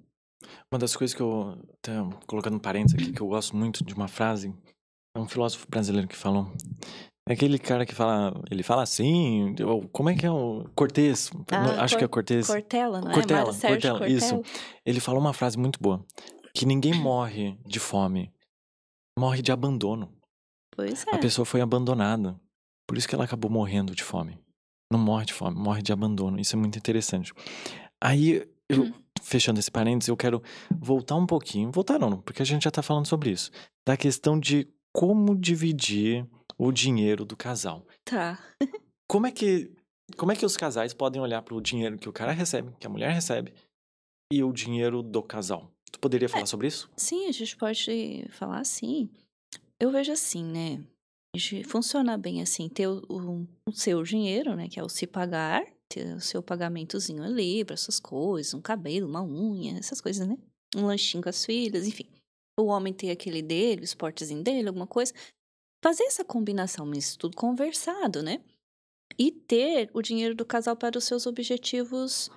Uma das coisas que eu, até colocando um parênteses aqui, que eu gosto muito de uma frase, é um filósofo brasileiro que falou. É aquele cara que fala, ele fala assim, como é que é o Cortez? Acho que é Cortez. Cortella, não é? Mário Sérgio Cortella, isso. Cortella. Ele falou uma frase muito boa, que ninguém morre de fome, morre de abandono. Pois A é. pessoa foi abandonada, por isso que ela acabou morrendo de fome. Não morre de fome, morre de abandono. Isso é muito interessante. Aí, fechando esse parênteses, eu quero voltar um pouquinho, voltar não, porque a gente já tá falando sobre isso, da questão de como dividir o dinheiro do casal. Tá. Como é que os casais podem olhar para o dinheiro que o cara recebe, que a mulher recebe, e o dinheiro do casal? Tu poderia falar sobre isso? Sim, a gente pode falar assim. Eu vejo assim, né? Funciona bem assim, ter o seu dinheiro, né? Que é o se pagar, ter o seu pagamentozinho ali para essas coisas, um cabelo, uma unha, essas coisas, né? Um lanchinho com as filhas, enfim. O homem ter aquele dele, o esportezinho dele, alguma coisa. Fazer essa combinação, mas isso tudo conversado, né? E ter o dinheiro do casal para os seus objetivos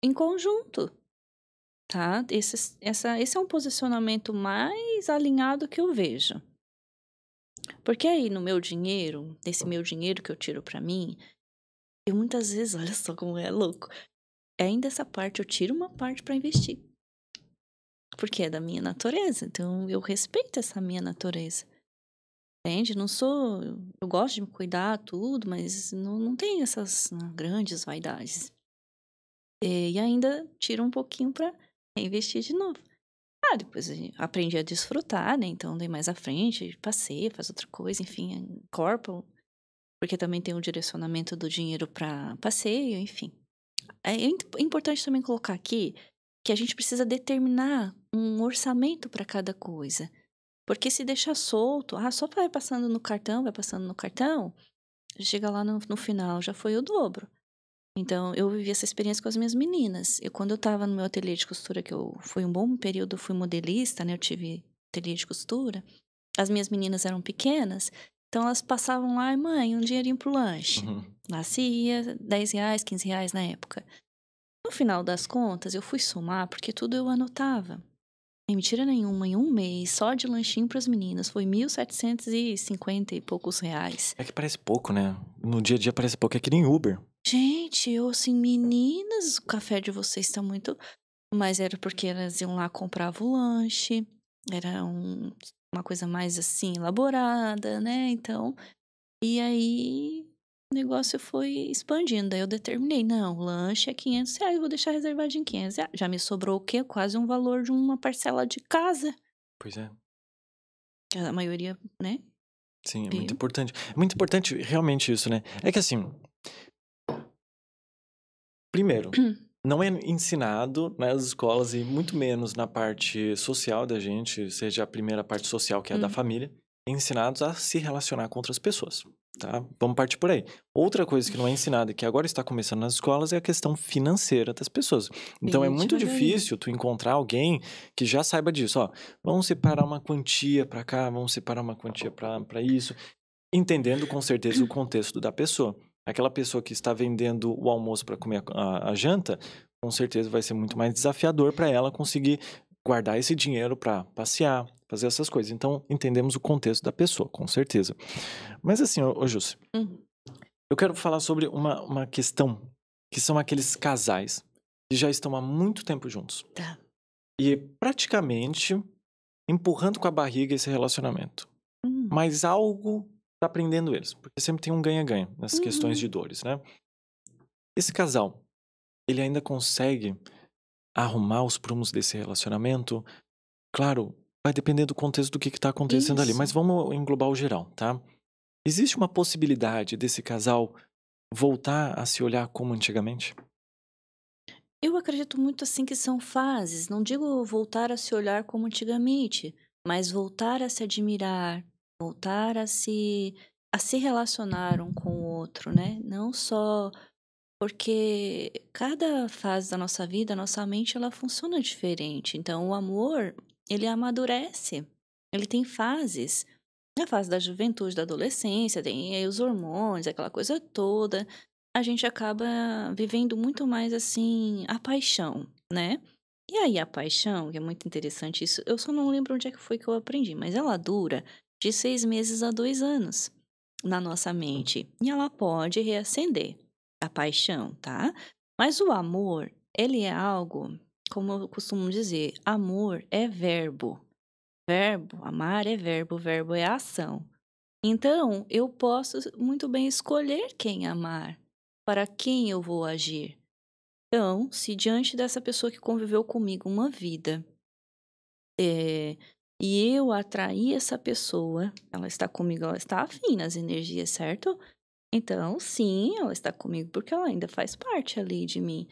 em conjunto, tá? Esse é um posicionamento mais alinhado que eu vejo. Porque aí no meu dinheiro, nesse meu dinheiro que eu tiro pra mim, eu muitas vezes, olha só como é louco, ainda essa parte eu tiro uma parte pra investir. Porque é da minha natureza, então eu respeito essa minha natureza. Entende? Não sou. Eu gosto de me cuidar, tudo, mas não tenho essas grandes vaidades. E ainda tiro um pouquinho pra investir de novo. Depois eu aprendi a desfrutar, né? Então, daí mais à frente, passeio, faz outra coisa, enfim, incorporo. Porque também tem o direcionamento do dinheiro para passeio, enfim. É importante também colocar aqui que a gente precisa determinar um orçamento para cada coisa. Porque se deixar solto, só vai passando no cartão, chega lá no final, já foi o dobro. Então, eu vivi essa experiência com as minhas meninas. Quando eu tava no meu ateliê de costura, foi um bom período, eu fui modelista, né? Eu tive ateliê de costura. As minhas meninas eram pequenas, então elas passavam lá, mãe, um dinheirinho pro lanche. Uhum. Lá se ia, R$10, R$15 na época. No final das contas, eu fui somar, porque tudo eu anotava. Sem mentira nenhuma, em um mês, só de lanchinho pras meninas, foi 1.750 e poucos reais. É que parece pouco, né? No dia a dia parece pouco, é que nem Uber. Gente, eu assim, meninas, o café de vocês está muito... Mas era porque elas iam lá, compravam o lanche. Era uma coisa mais, assim, elaborada, né, então e aí o negócio foi expandindo, aí eu determinei: "Não, o lanche é R$ 500, eu vou deixar reservadinho R$ 500". Já me sobrou o quê? Quase um valor de uma parcela de casa, Pois é. que a maioria, né, Sim, é muito veio. importante. É muito importante realmente isso, né. É que assim, primeiro, não é ensinado nas escolas e muito menos na parte social da gente, seja a primeira parte social que é a da Hum, família, ensinados a se relacionar com outras pessoas, tá? Vamos partir por aí. Outra coisa que não é ensinada e que agora está começando nas escolas é a questão financeira das pessoas. Então é bem muito devagarinho. difícil tu encontrar alguém que já saiba disso, ó, vamos separar uma quantia para cá, vamos separar uma quantia para isso. Entendendo com certeza o contexto da pessoa. Aquela pessoa que está vendendo o almoço para comer a janta, com certeza vai ser muito mais desafiador para ela conseguir guardar esse dinheiro para passear, fazer essas coisas. Então, entendemos o contexto da pessoa, com certeza. Mas assim, ô Jussi, Hum, eu quero falar sobre uma questão, que são aqueles casais que já estão há muito tempo juntos tá. e praticamente empurrando com a barriga esse relacionamento. Hum, Mas algo tá prendendo eles, porque sempre tem um ganha-ganha nessas questões de uhum. dores, né. Esse casal, ele ainda consegue arrumar os prumos desse relacionamento? Claro, vai depender do contexto do que tá acontecendo ali, mas Isso. vamos englobar o geral, tá. Existe uma possibilidade desse casal voltar a se olhar como antigamente? Eu acredito muito, assim, que são fases, não digo voltar a se olhar como antigamente, mas voltar a se admirar, voltar a se relacionar um com o outro, né, não só porque cada fase da nossa vida, a nossa mente ela funciona diferente, então o amor, ele amadurece, ele tem fases. Na fase da juventude, da adolescência, tem aí os hormônios, aquela coisa toda, a gente acaba vivendo muito mais, assim, a paixão, né. E aí a paixão, que é muito interessante isso, eu só não lembro onde é que foi que eu aprendi, mas ela dura de 6 meses a 2 anos na nossa mente, e ela pode reacender, a paixão, tá. Mas o amor, ele é algo, como eu costumo dizer, amor é verbo. Verbo, amar é verbo, verbo é ação. Então, eu posso muito bem escolher quem amar, para quem eu vou agir. Então, se diante dessa pessoa que conviveu comigo uma vida, eh, e eu atrair essa pessoa, ela está comigo, ela está afim nas energias, certo? Então, sim, ela está comigo porque ela ainda faz parte ali de mim.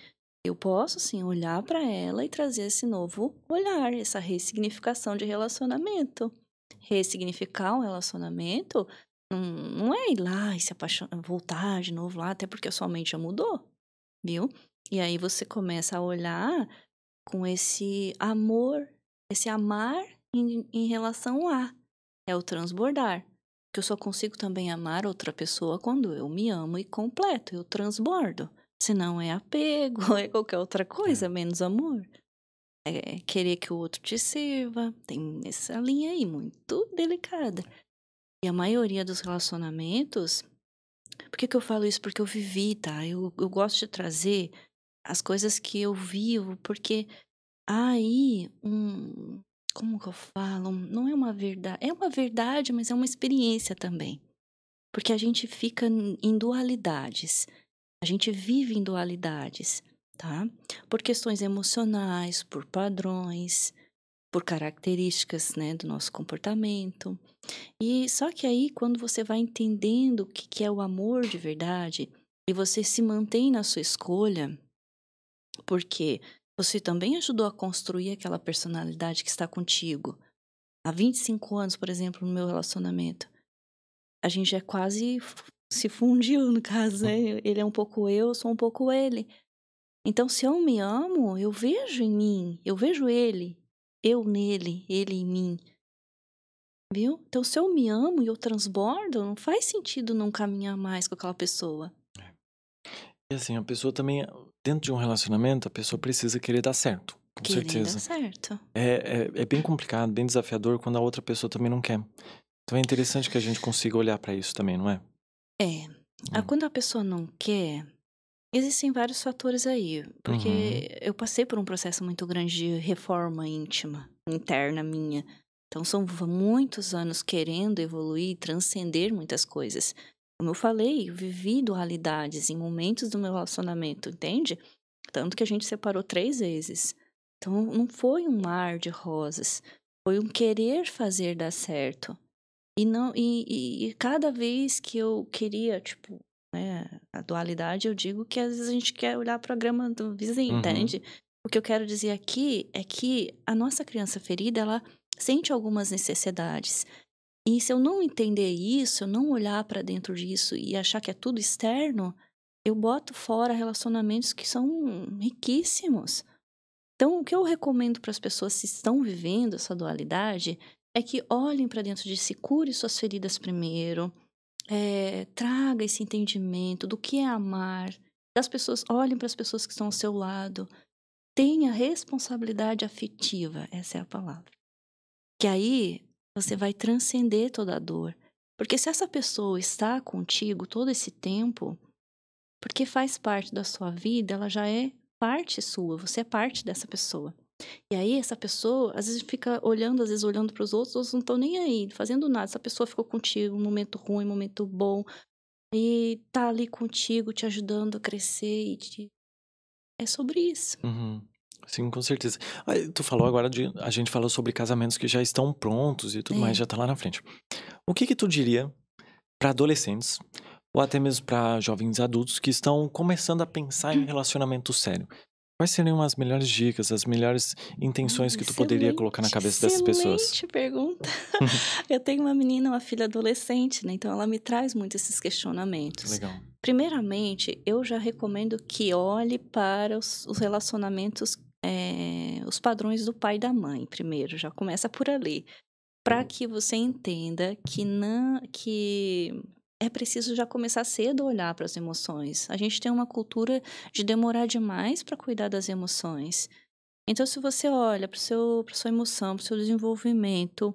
Eu posso sim olhar para ela e trazer esse novo olhar, essa ressignificação de relacionamento. Ressignificar um relacionamento não é ir lá e se apaixonar, voltar de novo lá, até porque a sua mente já mudou, viu? E aí você começa a olhar com esse amor, esse amar em relação a. É o transbordar. Que eu só consigo também amar outra pessoa quando eu me amo e completo, eu transbordo. Senão é apego, é qualquer outra É. coisa, menos amor. É querer que o outro te sirva. Tem essa linha aí muito delicada. E a maioria dos relacionamentos. Por que que eu falo isso? Porque eu vivi, tá? Eu gosto de trazer as coisas que eu vivo, porque aí, como que eu falo? Não é uma verdade. É uma verdade, mas é uma experiência também. Porque a gente fica em dualidades. A gente vive em dualidades, tá? Por questões emocionais, por padrões, por características, né, do nosso comportamento. E só que aí, quando você vai entendendo o que é o amor de verdade, e você se mantém na sua escolha, porque você também ajudou a construir aquela personalidade que está contigo. Há 25 anos, por exemplo, no meu relacionamento, a gente já quase se fundiu, no caso, né? Ele é um pouco eu sou um pouco ele. Então, se eu me amo, eu vejo em mim, eu vejo ele, eu nele, ele em mim, viu? Então, se eu me amo e eu transbordo, não faz sentido não caminhar mais com aquela pessoa. E assim, a pessoa também, dentro de um relacionamento, a pessoa precisa querer dar certo, com Querer dar certeza. certo. É bem complicado, bem desafiador quando a outra pessoa também não quer. Então é interessante que a gente consiga olhar pra isso também, não é? É. É. Quando a pessoa não quer, existem vários fatores aí, Uhum. porque eu passei por um processo muito grande de reforma íntima, interna minha. Então, são muitos anos querendo evoluir, transcender muitas coisas. Como eu falei, eu vivi dualidades em momentos do meu relacionamento, entende? Tanto que a gente separou 3 vezes. Então, não foi um mar de rosas. Foi um querer fazer dar certo. E não e cada vez que eu queria, tipo, né, a dualidade, eu digo que às vezes a gente quer olhar para a grama do vizinho, Uhum. entende? O que eu quero dizer aqui é que a nossa criança ferida, ela sente algumas necessidades. E se eu não entender isso, eu não olhar para dentro disso e achar que é tudo externo, eu boto fora relacionamentos que são riquíssimos. Então, o que eu recomendo para as pessoas se estão vivendo essa dualidade é que olhem para dentro de si, cure suas feridas primeiro, traga esse entendimento do que é amar, das pessoas, olhem para as pessoas que estão ao seu lado, tenha responsabilidade afetiva, essa é a palavra. Que aí você vai transcender toda a dor. Porque se essa pessoa está contigo todo esse tempo, porque faz parte da sua vida, ela já é parte sua, você é parte dessa pessoa. E aí essa pessoa, às vezes fica olhando, às vezes olhando para os outros não estão nem aí, fazendo nada. Essa pessoa ficou contigo, um momento ruim, um momento bom, e tá ali contigo, te ajudando a crescer é sobre isso. Uhum. Sim, com certeza. Tu falou agora a gente falou sobre casamentos que já estão prontos e tudo mais, É. já tá lá na frente. O que tu diria para adolescentes, ou até mesmo para jovens adultos que estão começando a pensar em relacionamento sério? Quais seriam as melhores dicas, as melhores intenções que tu poderia colocar na Excelente, cabeça dessas pessoas? excelente pergunta. Eu tenho uma menina, uma filha adolescente, né, então ela me traz muito esses questionamentos. Legal. Primeiramente, eu já recomendo que olhe para os relacionamentos, os padrões do pai e da mãe primeiro, já começa por ali. Para que você entenda que é preciso já começar cedo a olhar para as emoções. A gente tem uma cultura de demorar demais para cuidar das emoções. Então, se você olha para sua emoção, para o seu desenvolvimento,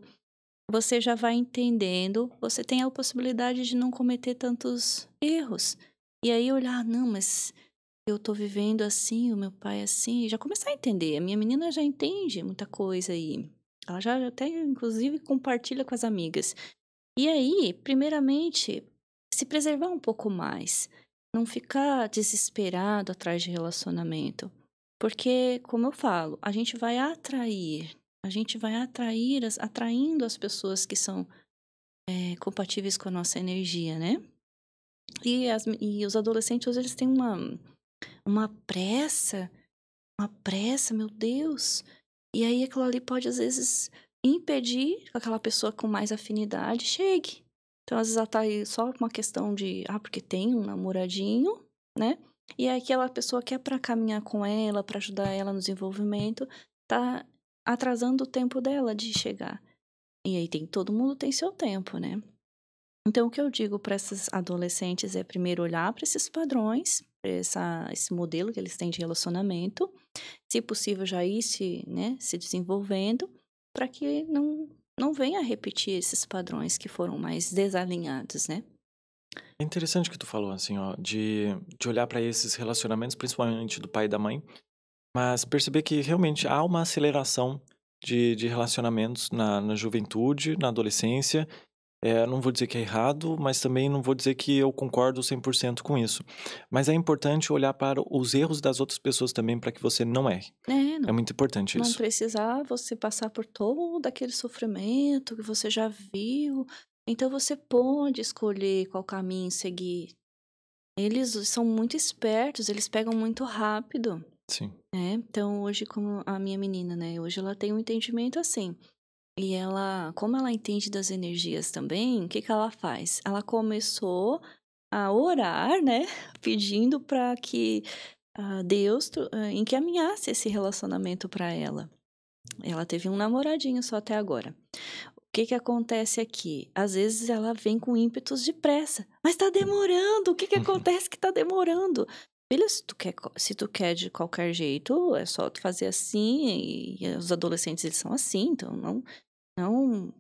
você já vai entendendo, você tem a possibilidade de não cometer tantos erros. E aí olhar, não, mas eu tô vivendo assim, o meu pai é assim, e já começar a entender. A minha menina já entende muita coisa aí. Ela já até, inclusive, compartilha com as amigas. E aí, primeiramente, se preservar um pouco mais. Não ficar desesperado atrás de relacionamento. Porque, como eu falo, a gente vai atrair, atraindo as pessoas que são compatíveis com a nossa energia, né? E os adolescentes, hoje, eles têm uma pressa, meu Deus. E aí aquilo ali pode, às vezes, impedir que aquela pessoa com mais afinidade chegue. Então, às vezes, ela tá aí só com uma questão de, porque tem um namoradinho, né? E aí aquela pessoa quer para caminhar com ela, para ajudar ela no desenvolvimento, tá atrasando o tempo dela de chegar. E aí todo mundo tem seu tempo, né? Então, o que eu digo para esses adolescentes é primeiro olhar para esses padrões, pra esse modelo que eles têm de relacionamento, se possível já ir se desenvolvendo, para que não venha a repetir esses padrões que foram mais desalinhados, né? É interessante que tu falou, assim, ó, de olhar para esses relacionamentos, principalmente do pai e da mãe, mas perceber que realmente há uma aceleração de relacionamentos na juventude, na adolescência. Não vou dizer que é errado, mas também não vou dizer que eu concordo 100% com isso. Mas é importante olhar para os erros das outras pessoas também para que você não erre. É Não, muito importante não isso. precisar você passar por todo aquele sofrimento que você já viu. Então, você pode escolher qual caminho seguir. Eles são muito espertos, eles pegam muito rápido. Sim. Então, hoje, como a minha menina, né? Hoje ela tem um entendimento assim. E ela, como ela entende das energias também, o que que ela faz? Ela começou a orar, né? Pedindo para que Deus encaminhasse esse relacionamento para ela. Ela teve um namoradinho só até agora. O que que acontece aqui? Às vezes ela vem com ímpetos de pressa. Mas tá demorando! O que que acontece que tá demorando? Filha, se tu quer de qualquer jeito, é só tu fazer assim. E os adolescentes, eles são assim. Então, não,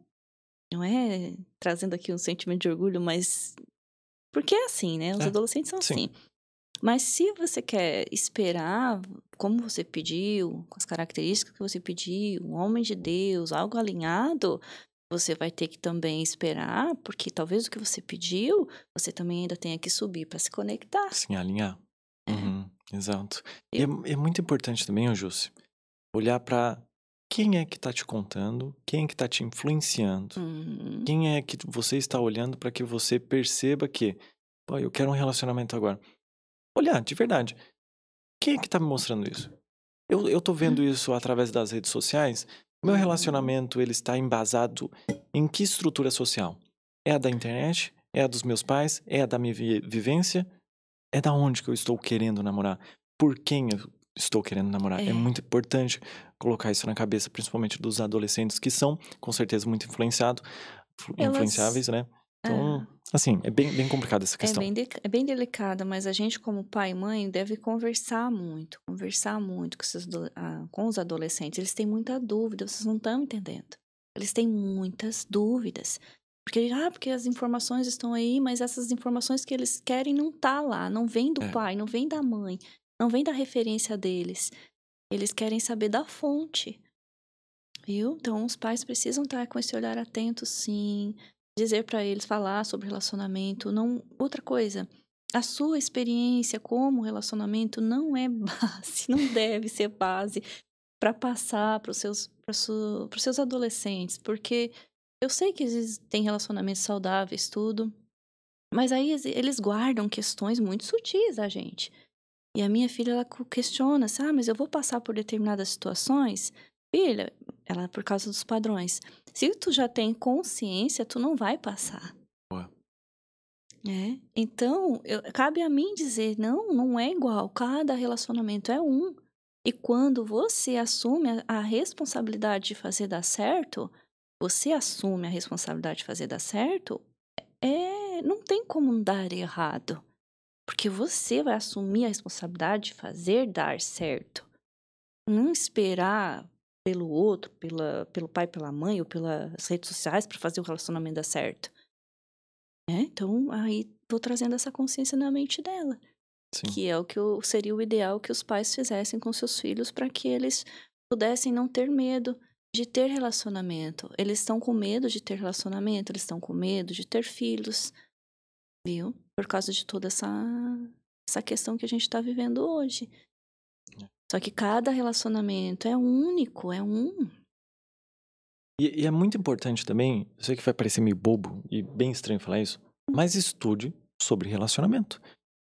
não é trazendo aqui um sentimento de orgulho, mas... Porque é assim, né? Os É, adolescentes são sim. assim. Mas se você quer esperar, como você pediu, com as características que você pediu, um homem de Deus, algo alinhado, você vai ter que também esperar, porque talvez o que você pediu, você também ainda tenha que subir para se conectar. Sim, alinhar. É. Exato. E Eu, é muito importante também, ô Jússi, olhar para quem é que tá te contando, quem é que tá te influenciando, uhum, quem é que você está olhando para que você perceba que, pô, eu quero um relacionamento agora. Olhar, de verdade, quem é que tá me mostrando isso? Eu tô vendo isso através das redes sociais. Meu uhum, relacionamento, ele está embasado em que estrutura social? É a da internet? É a dos meus pais? É a da minha vivência? É da onde que eu estou querendo namorar? Por quem eu estou querendo namorar? É é, muito importante colocar isso na cabeça, principalmente dos adolescentes que são, com certeza, muito elas, influenciáveis, né? Então, é, assim, é bem complicada essa é questão. é bem delicada, mas a gente como pai e mãe deve conversar muito com, com os adolescentes. Eles têm muita dúvida, vocês não estão entendendo. Eles têm muitas dúvidas. Porque as informações estão aí, mas essas informações que eles querem não tá lá, não vem do É, pai, não vem da mãe, não vem da referência deles. Eles querem saber da fonte. Viu? Então, os pais precisam estar com esse olhar atento, sim. Dizer para eles, falar sobre relacionamento. Não, outra coisa, a sua experiência como relacionamento não é base, não deve ser base para passar para os seus adolescentes, porque eu sei que existem relacionamentos saudáveis, tudo, mas aí eles guardam questões muito sutis a gente. E a minha filha, ela questiona, assim, mas eu vou passar por determinadas situações? Filha, ela, por causa dos padrões. Se tu já tem consciência, tu não vai passar, boa. né? Então, cabe a mim dizer, não, não é igual. Cada relacionamento é um. E quando você assume a responsabilidade de fazer dar certo, você assume a responsabilidade de fazer dar certo, não tem como dar errado. Porque você vai assumir a responsabilidade de fazer dar certo. Não esperar pelo outro, pelo pai, pela mãe ou pelas redes sociais para fazer o relacionamento dar certo. Né? Então, aí tô trazendo essa consciência na mente dela. Sim. Que é o que seria o ideal que os pais fizessem com seus filhos para que eles pudessem não ter medo de ter relacionamento. Eles estão com medo de ter relacionamento, eles estão com medo de ter filhos, viu? Por causa de toda essa questão que a gente está vivendo hoje. Só que cada relacionamento é único, é um. E é muito importante também, eu sei que vai parecer meio bobo e bem estranho falar isso, mas estude sobre relacionamento.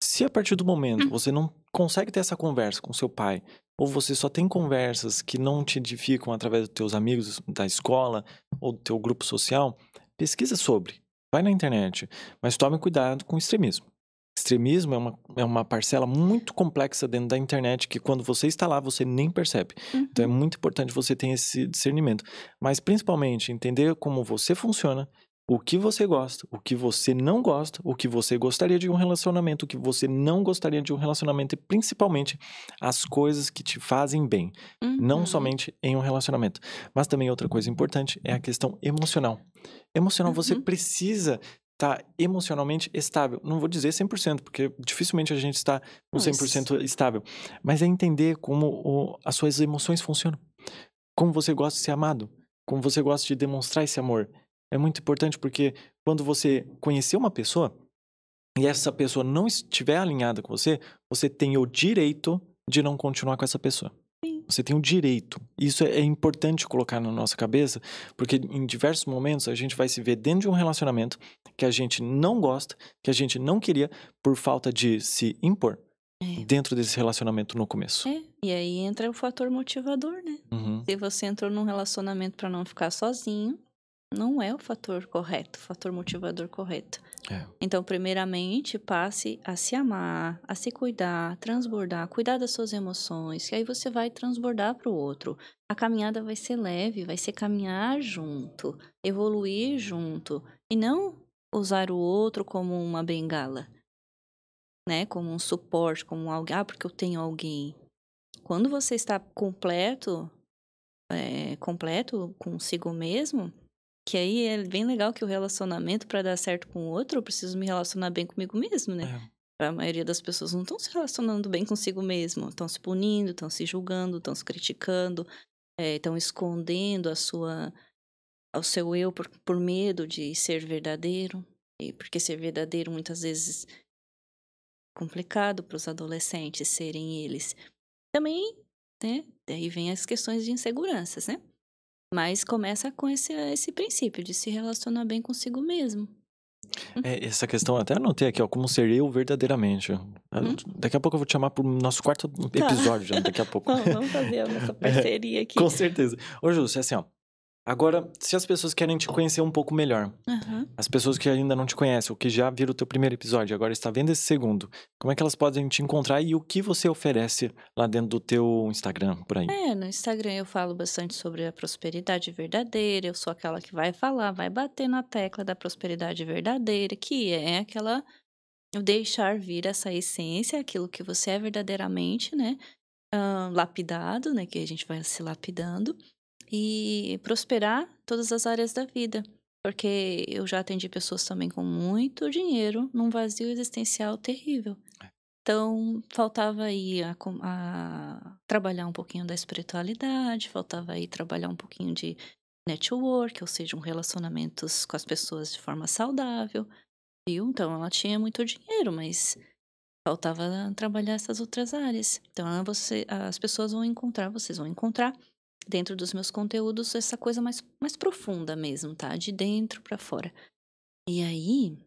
Se a partir do momento Hum. você não consegue ter essa conversa com seu pai, ou você só tem conversas que não te edificam através dos teus amigos da escola ou do teu grupo social, pesquisa sobre. Vai na internet, mas tome cuidado com o extremismo. Extremismo é uma parcela muito complexa dentro da internet que quando você está lá, você nem percebe. Então é Uhum. muito importante você ter esse discernimento. Mas principalmente entender como você funciona, o que você gosta, o que você não gosta, o que você gostaria de um relacionamento, o que você não gostaria de um relacionamento e principalmente as coisas que te fazem bem. Não Uhum. somente em um relacionamento. Mas também outra coisa importante é a questão emocional. Emocional, você Uhum. precisa estar emocionalmente estável. Não vou dizer 100%, porque dificilmente a gente está no Não, 100% estável. Mas é entender como as suas emoções funcionam. Como você gosta de ser amado. Como você gosta de demonstrar esse amor. É muito importante porque quando você conhecer uma pessoa e essa pessoa não estiver alinhada com você, você tem o direito de não continuar com essa pessoa. sim. Você tem o direito. Isso é importante colocar na nossa cabeça, porque em diversos momentos a gente vai se ver dentro de um relacionamento que a gente não gosta, que a gente não queria, por falta de se impor É. dentro desse relacionamento no começo. É. E aí entra o fator motivador, né? Uhum. Se você entrou num relacionamento para não ficar sozinho, não é o fator correto, o fator motivador correto. É. Então, primeiramente, passe a se amar, a se cuidar, transbordar, cuidar das suas emoções, que aí você vai transbordar para o outro. A caminhada vai ser leve, vai ser caminhar junto, evoluir junto, e não usar o outro como uma bengala, né? Como um suporte, como alguém, porque eu tenho alguém. Quando você está completo consigo mesmo, que aí é bem legal que o relacionamento, para dar certo com o outro, eu preciso me relacionar bem comigo mesmo, né? É. A maioria das pessoas não estão se relacionando bem consigo mesmo, estão se punindo, estão se julgando, estão se criticando, estão escondendo ao seu eu por medo de ser verdadeiro. E porque ser verdadeiro muitas vezes é complicado para os adolescentes serem eles. Também, né? Daí vem as questões de inseguranças, né? Mas começa com esse princípio de se relacionar bem consigo mesmo. Essa questão eu até anotei aqui, ó, como ser eu verdadeiramente. Daqui a pouco eu vou te chamar pro nosso quarto Tá. episódio, já, daqui a pouco. Vamos fazer a nossa parceria aqui. Com certeza. Ô, Júcio, assim, ó. Agora, se as pessoas querem te conhecer um pouco melhor, Aham. as pessoas que ainda não te conhecem, ou que já viram o teu primeiro episódio, agora está vendo esse segundo, como é que elas podem te encontrar e o que você oferece lá dentro do teu Instagram, por aí? No Instagram eu falo bastante sobre a prosperidade verdadeira. Eu sou aquela que vai falar, vai bater na tecla da prosperidade verdadeira, que é aquela deixar vir essa essência, aquilo que você é verdadeiramente, né? Lapidado, né? Que a gente vai se lapidando e prosperar todas as áreas da vida. Porque eu já atendi pessoas também com muito dinheiro num vazio existencial terrível. Então, faltava aí a trabalhar um pouquinho da espiritualidade, faltava aí trabalhar um pouquinho de network, ou seja, relacionamentos com as pessoas de forma saudável, viu? Então, ela tinha muito dinheiro, mas faltava trabalhar essas outras áreas. Então, as pessoas vocês vão encontrar dentro dos meus conteúdos essa coisa mais profunda mesmo, tá? De dentro pra fora. E aí,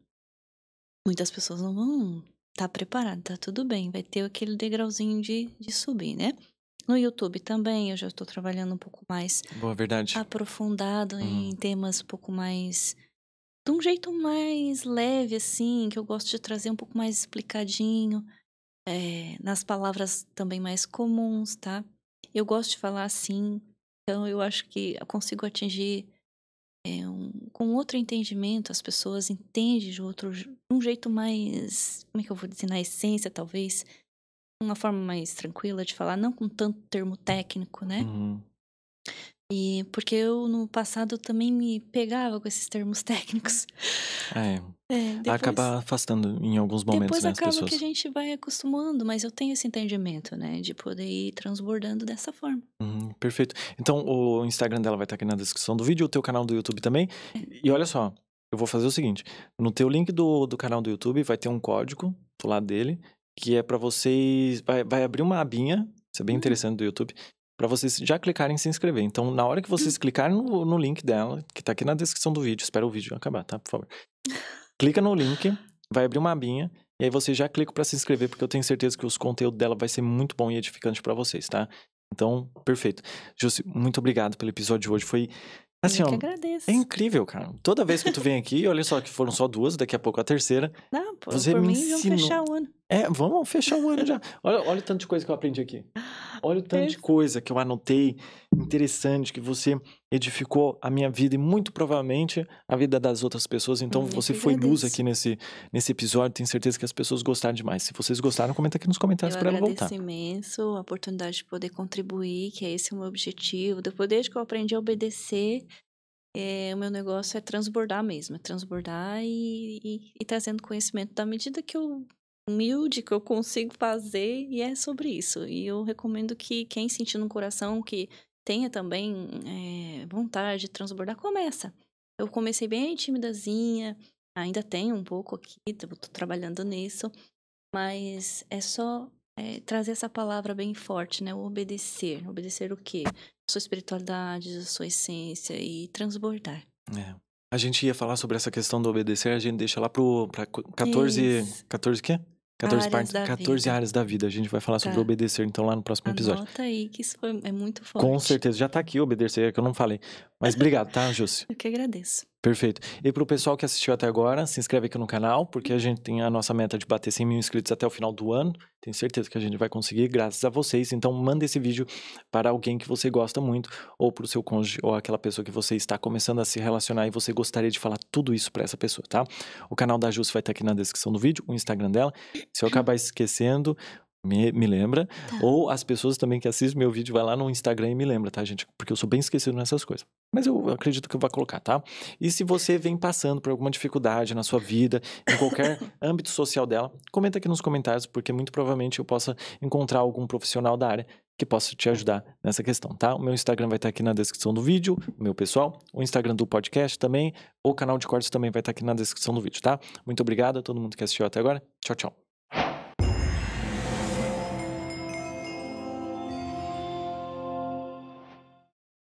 muitas pessoas não vão estar preparadas, tá tudo bem, vai ter aquele degrauzinho de subir, né? No YouTube também, eu já estou trabalhando um pouco mais Boa, verdade. aprofundado em temas um pouco mais... De um jeito mais leve, assim, que eu gosto de trazer um pouco mais explicadinho, nas palavras também mais comuns, tá? Eu gosto de falar assim, então eu acho que eu consigo atingir com outro entendimento, as pessoas entendem de um jeito mais, como é que eu vou dizer, na essência, talvez, uma forma mais tranquila de falar, não com tanto termo técnico, né? E porque eu, no passado, também me pegava com esses termos técnicos. Acaba afastando em alguns momentos, Depois né, as acaba pessoas. que a gente vai acostumando, mas eu tenho esse entendimento, né? De poder ir transbordando dessa forma. Perfeito. Então, o Instagram dela vai estar aqui na descrição do vídeo, o teu canal do YouTube também. E olha só, eu vou fazer o seguinte. No teu link do canal do YouTube vai ter um código do lado dele, que é pra vocês... Vai abrir uma abinha, isso é bem interessante do YouTube, pra vocês já clicarem em se inscrever. Então, na hora que vocês clicarem no link dela, que tá aqui na descrição do vídeo, espera o vídeo acabar, tá? Por favor. Clica no link, vai abrir uma abinha, e aí você já clica pra se inscrever, porque eu tenho certeza que os conteúdos dela vai ser muito bom e edificante pra vocês, tá? Então, perfeito. Jussi, muito obrigado pelo episódio de hoje. Foi, assim, Eu que ó, agradeço. é incrível, cara. Toda vez que tu vem aqui, olha só que foram só 2, daqui a pouco a terceira. Não, por Você me mim, vamos ensinou. fechar o ano. Vamos fechar o ano já. Olha o tanto de coisa que eu aprendi aqui. Olha o tanto de Isso. coisa que eu anotei, interessante, que você edificou a minha vida e muito provavelmente a vida das outras pessoas. Então, Eu você que foi luz agradeço. aqui nesse episódio. Tenho certeza que as pessoas gostaram demais. Se vocês gostaram, comenta aqui nos comentários Eu para ela voltar. agradeço imenso a oportunidade de poder contribuir, que é esse o meu objetivo. Depois, desde que eu aprendi a obedecer, o meu negócio é transbordar mesmo. É transbordar e trazendo conhecimento da medida que eu humilde, que eu consigo fazer, e é sobre isso. E eu recomendo que quem sentir no coração que tenha também vontade de transbordar, começa. Eu comecei bem timidazinha, ainda tenho um pouco aqui, tô trabalhando nisso, mas é só trazer essa palavra bem forte, né? O obedecer. Obedecer o quê? A sua espiritualidade, a sua essência e transbordar. A gente ia falar sobre essa questão do obedecer, a gente deixa lá pra 14... Isso. 14 o quê? 14 Áreas partes, da 14 vida. áreas da vida. A gente vai falar sobre Tá. obedecer, então, lá no próximo episódio. Anota aí que isso é muito forte. Com certeza. Já tá aqui obedecer, é que eu não falei. Mas obrigado, tá, Jussi? Eu que agradeço. Perfeito. E pro pessoal que assistiu até agora, se inscreve aqui no canal, porque a gente tem a nossa meta de bater 100 mil inscritos até o final do ano. Tenho certeza que a gente vai conseguir, graças a vocês. Então, manda esse vídeo para alguém que você gosta muito, ou pro seu cônjuge, ou aquela pessoa que você está começando a se relacionar e você gostaria de falar tudo isso para essa pessoa, tá? O canal da Jussi vai estar aqui na descrição do vídeo, o Instagram dela. Se eu acabar esquecendo, me lembra. Tá. Ou as pessoas também que assistem meu vídeo, vai lá no Instagram e me lembra, tá, gente? Porque eu sou bem esquecido nessas coisas. Mas eu acredito que eu vou colocar, tá? E se você vem passando por alguma dificuldade na sua vida, em qualquer âmbito social dela, comenta aqui nos comentários, porque muito provavelmente eu possa encontrar algum profissional da área que possa te ajudar nessa questão, tá? O meu Instagram vai estar aqui na descrição do vídeo, o meu pessoal, o Instagram do podcast também, o canal de cortes também vai estar aqui na descrição do vídeo, tá? Muito obrigado a todo mundo que assistiu até agora. Tchau, tchau.